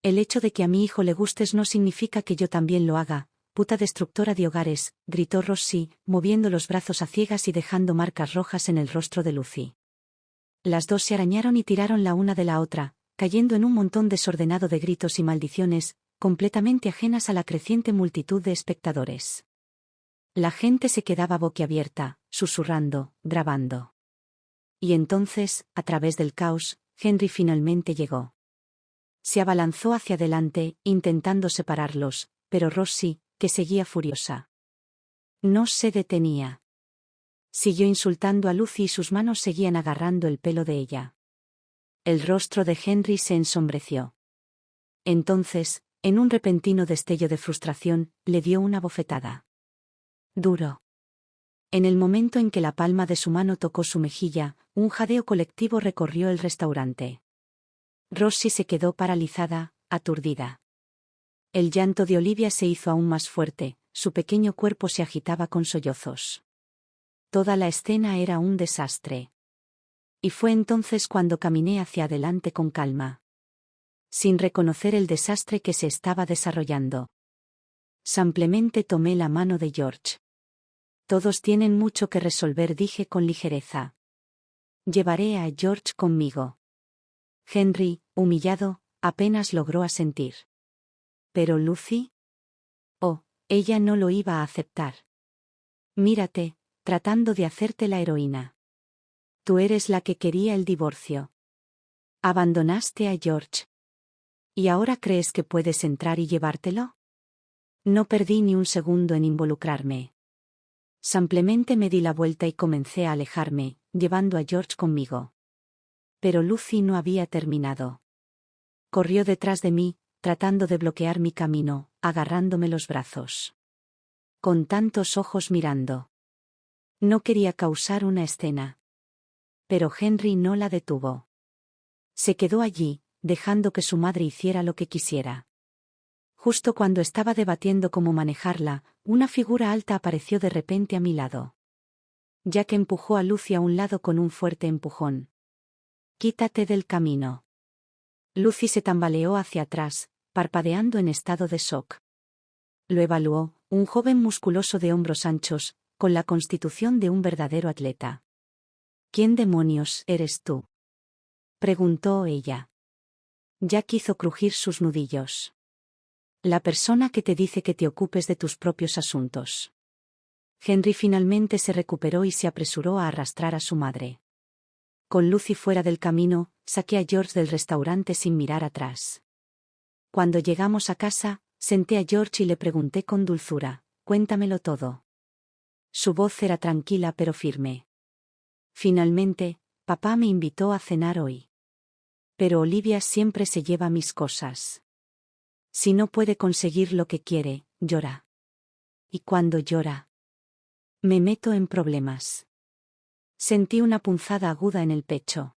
El hecho de que a mi hijo le gustes no significa que yo también lo haga, puta destructora de hogares, gritó Rosie, moviendo los brazos a ciegas y dejando marcas rojas en el rostro de Lucy. Las dos se arañaron y tiraron la una de la otra, cayendo en un montón desordenado de gritos y maldiciones, completamente ajenas a la creciente multitud de espectadores. La gente se quedaba boquiabierta, susurrando, grabando. Y entonces, a través del caos, Henry finalmente llegó. Se abalanzó hacia adelante, intentando separarlos, pero Rosie, que seguía furiosa, no se detenía. Siguió insultando a Lucy y sus manos seguían agarrando el pelo de ella. El rostro de Henry se ensombreció. Entonces, en un repentino destello de frustración, le dio una bofetada. Duro. En el momento en que la palma de su mano tocó su mejilla, un jadeo colectivo recorrió el restaurante. Rosie se quedó paralizada, aturdida. El llanto de Olivia se hizo aún más fuerte, su pequeño cuerpo se agitaba con sollozos. Toda la escena era un desastre. Y fue entonces cuando caminé hacia adelante con calma. Sin reconocer el desastre que se estaba desarrollando. Simplemente tomé la mano de George. Todos tienen mucho que resolver, dije con ligereza. Llevaré a George conmigo. Henry, humillado, apenas logró asentir. ¿Pero Lucy? Oh, ella no lo iba a aceptar. Mírate, tratando de hacerte la heroína. Tú eres la que quería el divorcio. Abandonaste a George. ¿Y ahora crees que puedes entrar y llevártelo? No perdí ni un segundo en involucrarme. Simplemente me di la vuelta y comencé a alejarme, llevando a George conmigo. Pero Lucy no había terminado. Corrió detrás de mí, tratando de bloquear mi camino, agarrándome los brazos. Con tantos ojos mirando. No quería causar una escena. Pero Henry no la detuvo. Se quedó allí, dejando que su madre hiciera lo que quisiera. Justo cuando estaba debatiendo cómo manejarla, una figura alta apareció de repente a mi lado. Jack empujó a Lucy a un lado con un fuerte empujón. «Quítate del camino». Lucy se tambaleó hacia atrás, parpadeando en estado de shock. Lo evaluó, un joven musculoso de hombros anchos, con la constitución de un verdadero atleta. «¿Quién demonios eres tú?», preguntó ella. Jack hizo crujir sus nudillos. «La persona que te dice que te ocupes de tus propios asuntos». Henry finalmente se recuperó y se apresuró a arrastrar a su madre. Con Lucy fuera del camino, saqué a George del restaurante sin mirar atrás. Cuando llegamos a casa, senté a George y le pregunté con dulzura, «Cuéntamelo todo». Su voz era tranquila pero firme. «Finalmente, papá me invitó a cenar hoy. Pero Olivia siempre se lleva mis cosas. Si no puede conseguir lo que quiere, llora. Y cuando llora, me meto en problemas». Sentí una punzada aguda en el pecho.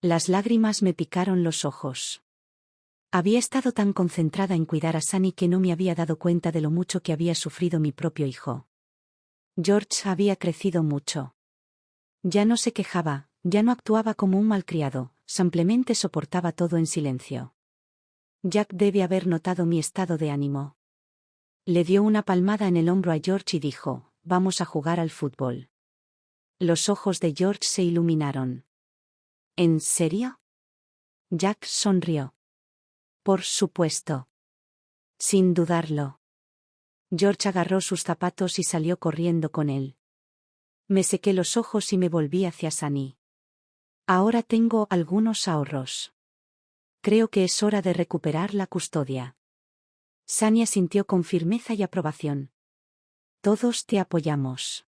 Las lágrimas me picaron los ojos. Había estado tan concentrada en cuidar a Sunny que no me había dado cuenta de lo mucho que había sufrido mi propio hijo. George había crecido mucho. Ya no se quejaba, ya no actuaba como un malcriado, simplemente soportaba todo en silencio. Jack debe haber notado mi estado de ánimo. Le dio una palmada en el hombro a George y dijo, «Vamos a jugar al fútbol». Los ojos de George se iluminaron. ¿En serio? Jack sonrió. Por supuesto. Sin dudarlo. George agarró sus zapatos y salió corriendo con él. Me sequé los ojos y me volví hacia Sunny. Ahora tengo algunos ahorros. Creo que es hora de recuperar la custodia. Sunny asintió con firmeza y aprobación. Todos te apoyamos.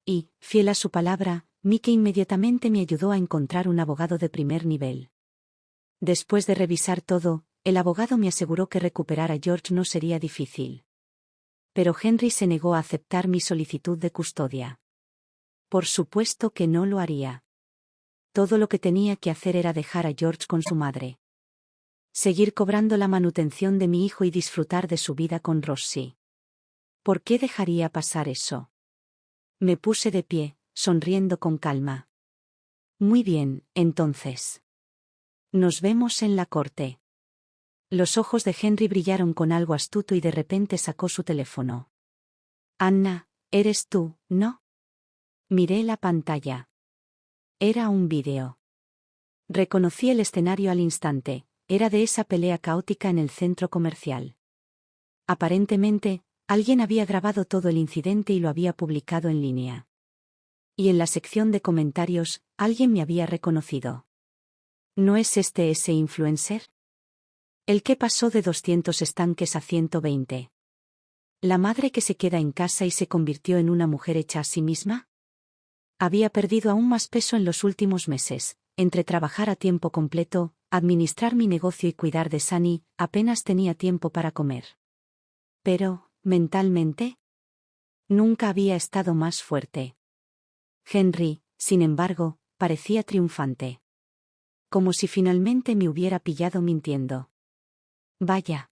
Y, fiel a su palabra, Mike inmediatamente me ayudó a encontrar un abogado de primer nivel. Después de revisar todo, el abogado me aseguró que recuperar a George no sería difícil. Pero Henry se negó a aceptar mi solicitud de custodia. Por supuesto que no lo haría. Todo lo que tenía que hacer era dejar a George con su madre. Seguir cobrando la manutención de mi hijo y disfrutar de su vida con Rosie. ¿Por qué dejaría pasar eso? Me puse de pie, sonriendo con calma. Muy bien, entonces. Nos vemos en la corte. Los ojos de Henry brillaron con algo astuto y de repente sacó su teléfono. Anna, eres tú, ¿no? Miré la pantalla. Era un vídeo. Reconocí el escenario al instante, era de esa pelea caótica en el centro comercial. Aparentemente, alguien había grabado todo el incidente y lo había publicado en línea. Y en la sección de comentarios, alguien me había reconocido. ¿No es este ese influencer? El que pasó de 200 estanques a 120. ¿La madre que se queda en casa y se convirtió en una mujer hecha a sí misma? Había perdido aún más peso en los últimos meses. Entre trabajar a tiempo completo, administrar mi negocio y cuidar de Sunny, apenas tenía tiempo para comer. Pero, mentalmente, nunca había estado más fuerte. Henry, sin embargo, parecía triunfante. Como si finalmente me hubiera pillado mintiendo. Vaya.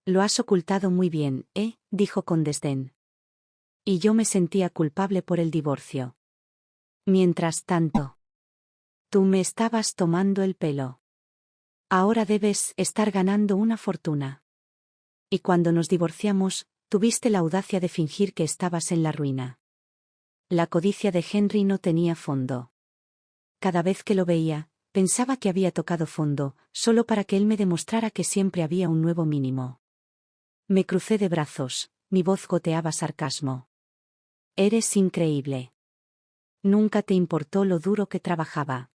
Lo has ocultado muy bien, dijo con desdén. Y yo me sentía culpable por el divorcio. Mientras tanto, tú me estabas tomando el pelo. Ahora debes estar ganando una fortuna. Y cuando nos divorciamos, tuviste la audacia de fingir que estabas en la ruina. La codicia de Henry no tenía fondo. Cada vez que lo veía, pensaba que había tocado fondo, solo para que él me demostrara que siempre había un nuevo mínimo. Me crucé de brazos, mi voz goteaba sarcasmo. Eres increíble. Nunca te importó lo duro que trabajaba.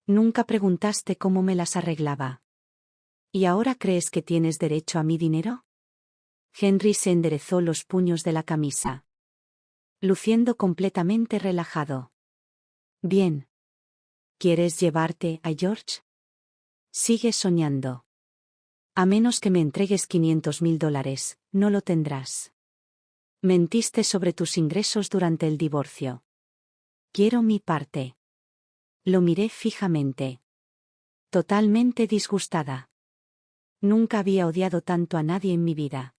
Nunca preguntaste cómo me las arreglaba. ¿Y ahora crees que tienes derecho a mi dinero? Henry se enderezó los puños de la camisa, luciendo completamente relajado. Bien. ¿Quieres llevarte a George? Sigue soñando. A menos que me entregues $500,000, no lo tendrás. Mentiste sobre tus ingresos durante el divorcio. Quiero mi parte. Lo miré fijamente. Totalmente disgustada. Nunca había odiado tanto a nadie en mi vida.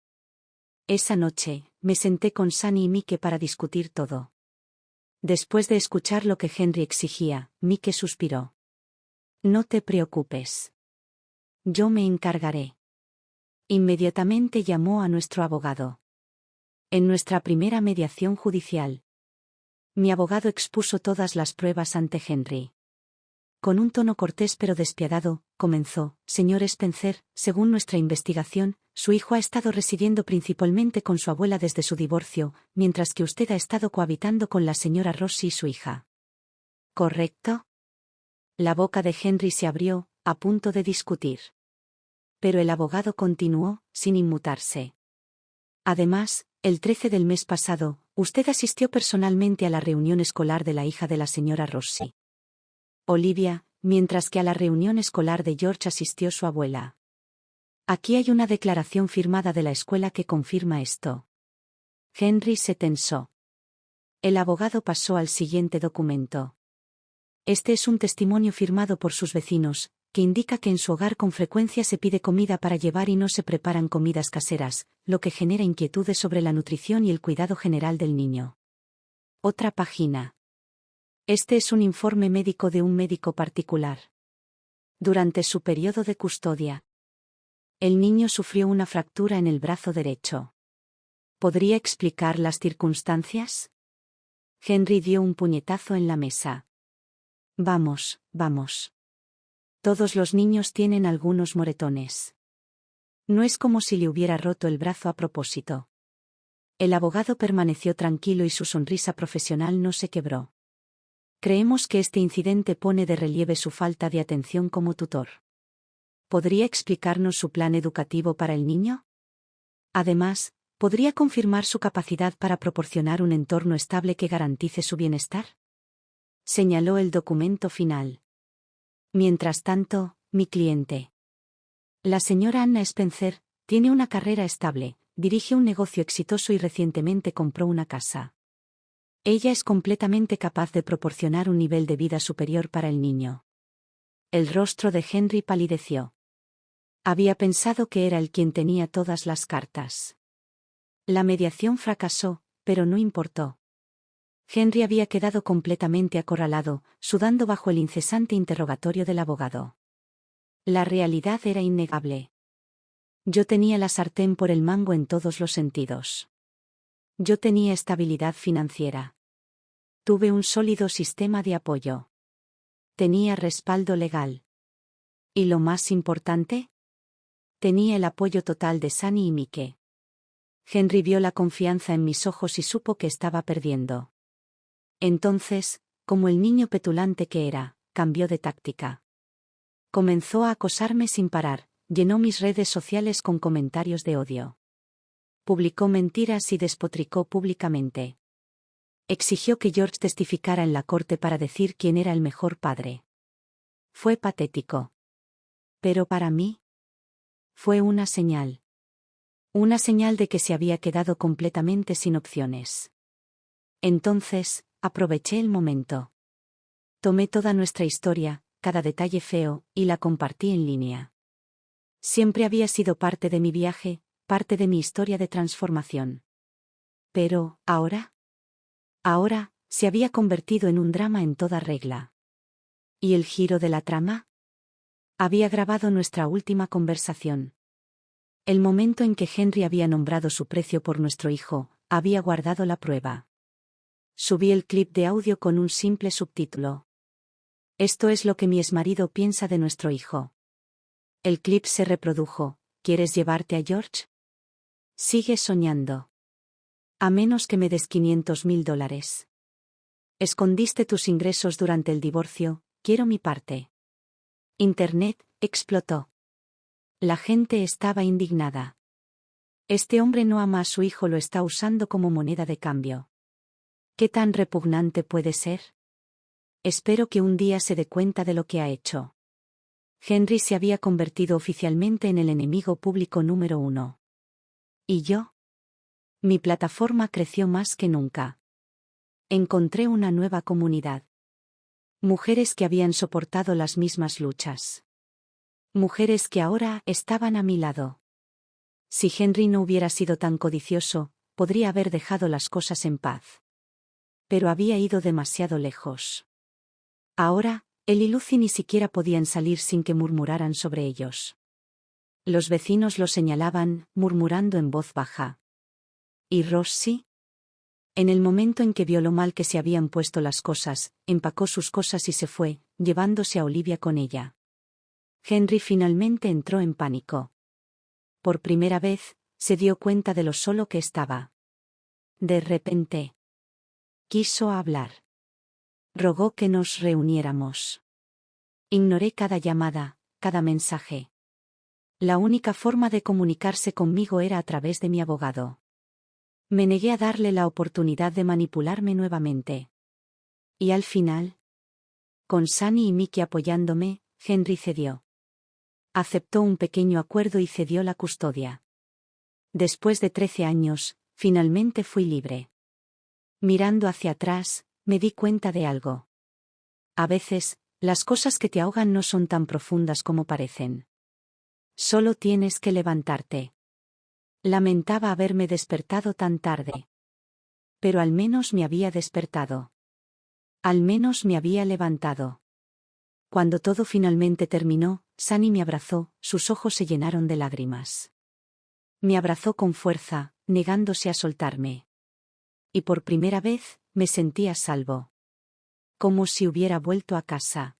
Esa noche, me senté con Sunny y Mike para discutir todo. Después de escuchar lo que Henry exigía, Mike suspiró. No te preocupes. Yo me encargaré. Inmediatamente llamó a nuestro abogado. En nuestra primera mediación judicial, mi abogado expuso todas las pruebas ante Henry. Con un tono cortés pero despiadado, comenzó, señor Spencer, según nuestra investigación, su hijo ha estado residiendo principalmente con su abuela desde su divorcio, mientras que usted ha estado cohabitando con la señora Rosie y su hija. ¿correcto? La boca de Henry se abrió, a punto de discutir. Pero el abogado continuó, sin inmutarse. Además, el 13 del mes pasado, usted asistió personalmente a la reunión escolar de la hija de la señora Rossi, Olivia, mientras que a la reunión escolar de George asistió su abuela. Aquí hay una declaración firmada de la escuela que confirma esto. Henry se tensó. El abogado pasó al siguiente documento. Este es un testimonio firmado por sus vecinos, que indica que en su hogar con frecuencia se pide comida para llevar y no se preparan comidas caseras, lo que genera inquietudes sobre la nutrición y el cuidado general del niño. Otra página. Este es un informe médico de un médico particular. Durante su periodo de custodia, el niño sufrió una fractura en el brazo derecho. ¿Podría explicar las circunstancias? Henry dio un puñetazo en la mesa. Vamos, vamos. Todos los niños tienen algunos moretones. No es como si le hubiera roto el brazo a propósito. El abogado permaneció tranquilo y su sonrisa profesional no se quebró. Creemos que este incidente pone de relieve su falta de atención como tutor. ¿Podría explicarnos su plan educativo para el niño? Además, ¿podría confirmar su capacidad para proporcionar un entorno estable que garantice su bienestar? Señaló el documento final. Mientras tanto, mi cliente. La señora Anna Spencer tiene una carrera estable, dirige un negocio exitoso y recientemente compró una casa. Ella es completamente capaz de proporcionar un nivel de vida superior para el niño. El rostro de Henry palideció. Había pensado que era él quien tenía todas las cartas. La mediación fracasó, pero no importó. Henry había quedado completamente acorralado, sudando bajo el incesante interrogatorio del abogado. La realidad era innegable. Yo tenía la sartén por el mango en todos los sentidos. Yo tenía estabilidad financiera. Tuve un sólido sistema de apoyo. Tenía respaldo legal. ¿Y lo más importante? Tenía el apoyo total de Sunny y Mike. Henry vio la confianza en mis ojos y supo que estaba perdiendo. Entonces, como el niño petulante que era, cambió de táctica. Comenzó a acosarme sin parar, llenó mis redes sociales con comentarios de odio. Publicó mentiras y despotricó públicamente. Exigió que George testificara en la corte para decir quién era el mejor padre. Fue patético. Pero para mí, fue una señal. Una señal de que se había quedado completamente sin opciones. Entonces, aproveché el momento. Tomé toda nuestra historia, cada detalle feo, y la compartí en línea. Siempre había sido parte de mi viaje, parte de mi historia de transformación. Pero, ¿ahora? Ahora, se había convertido en un drama en toda regla. ¿Y el giro de la trama? Había grabado nuestra última conversación. El momento en que Henry había nombrado su precio por nuestro hijo, había guardado la prueba. Subí el clip de audio con un simple subtítulo. Esto es lo que mi exmarido piensa de nuestro hijo. El clip se reprodujo. ¿Quieres llevarte a George? Sigue soñando. A menos que me des $500,000. Escondiste tus ingresos durante el divorcio, quiero mi parte. Internet explotó. La gente estaba indignada. Este hombre no ama a su hijo, lo está usando como moneda de cambio. ¿Qué tan repugnante puede ser? Espero que un día se dé cuenta de lo que ha hecho. Henry se había convertido oficialmente en el enemigo público número 1. ¿Y yo? Mi plataforma creció más que nunca. Encontré una nueva comunidad. Mujeres que habían soportado las mismas luchas. Mujeres que ahora estaban a mi lado. Si Henry no hubiera sido tan codicioso, podría haber dejado las cosas en paz. Pero había ido demasiado lejos. Ahora, él y Lucy ni siquiera podían salir sin que murmuraran sobre ellos. Los vecinos lo señalaban, murmurando en voz baja. ¿Y Rossi? En el momento en que vio lo mal que se habían puesto las cosas, empacó sus cosas y se fue, llevándose a Olivia con ella. Henry finalmente entró en pánico. Por primera vez, se dio cuenta de lo solo que estaba. De repente, quiso hablar. Rogó que nos reuniéramos. Ignoré cada llamada, cada mensaje. La única forma de comunicarse conmigo era a través de mi abogado. Me negué a darle la oportunidad de manipularme nuevamente. Y al final, con Sunny y Mickey apoyándome, Henry cedió. Aceptó un pequeño acuerdo y cedió la custodia. Después de 13 años, finalmente fui libre. Mirando hacia atrás, me di cuenta de algo. A veces, las cosas que te ahogan no son tan profundas como parecen. Solo tienes que levantarte. Lamentaba haberme despertado tan tarde. Pero al menos me había despertado. Al menos me había levantado. Cuando todo finalmente terminó, Sunny me abrazó, sus ojos se llenaron de lágrimas. Me abrazó con fuerza, negándose a soltarme. Y por primera vez, me sentí a salvo. Como si hubiera vuelto a casa.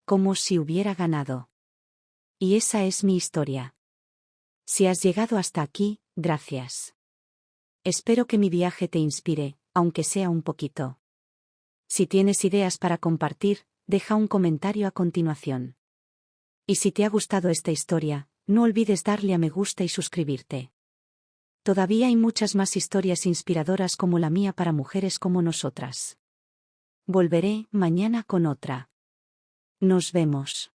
Como si hubiera ganado. Y esa es mi historia. Si has llegado hasta aquí, gracias. Espero que mi viaje te inspire, aunque sea un poquito. Si tienes ideas para compartir, deja un comentario a continuación. Y si te ha gustado esta historia, no olvides darle a me gusta y suscribirte. Todavía hay muchas más historias inspiradoras como la mía para mujeres como nosotras. Volveré mañana con otra. Nos vemos.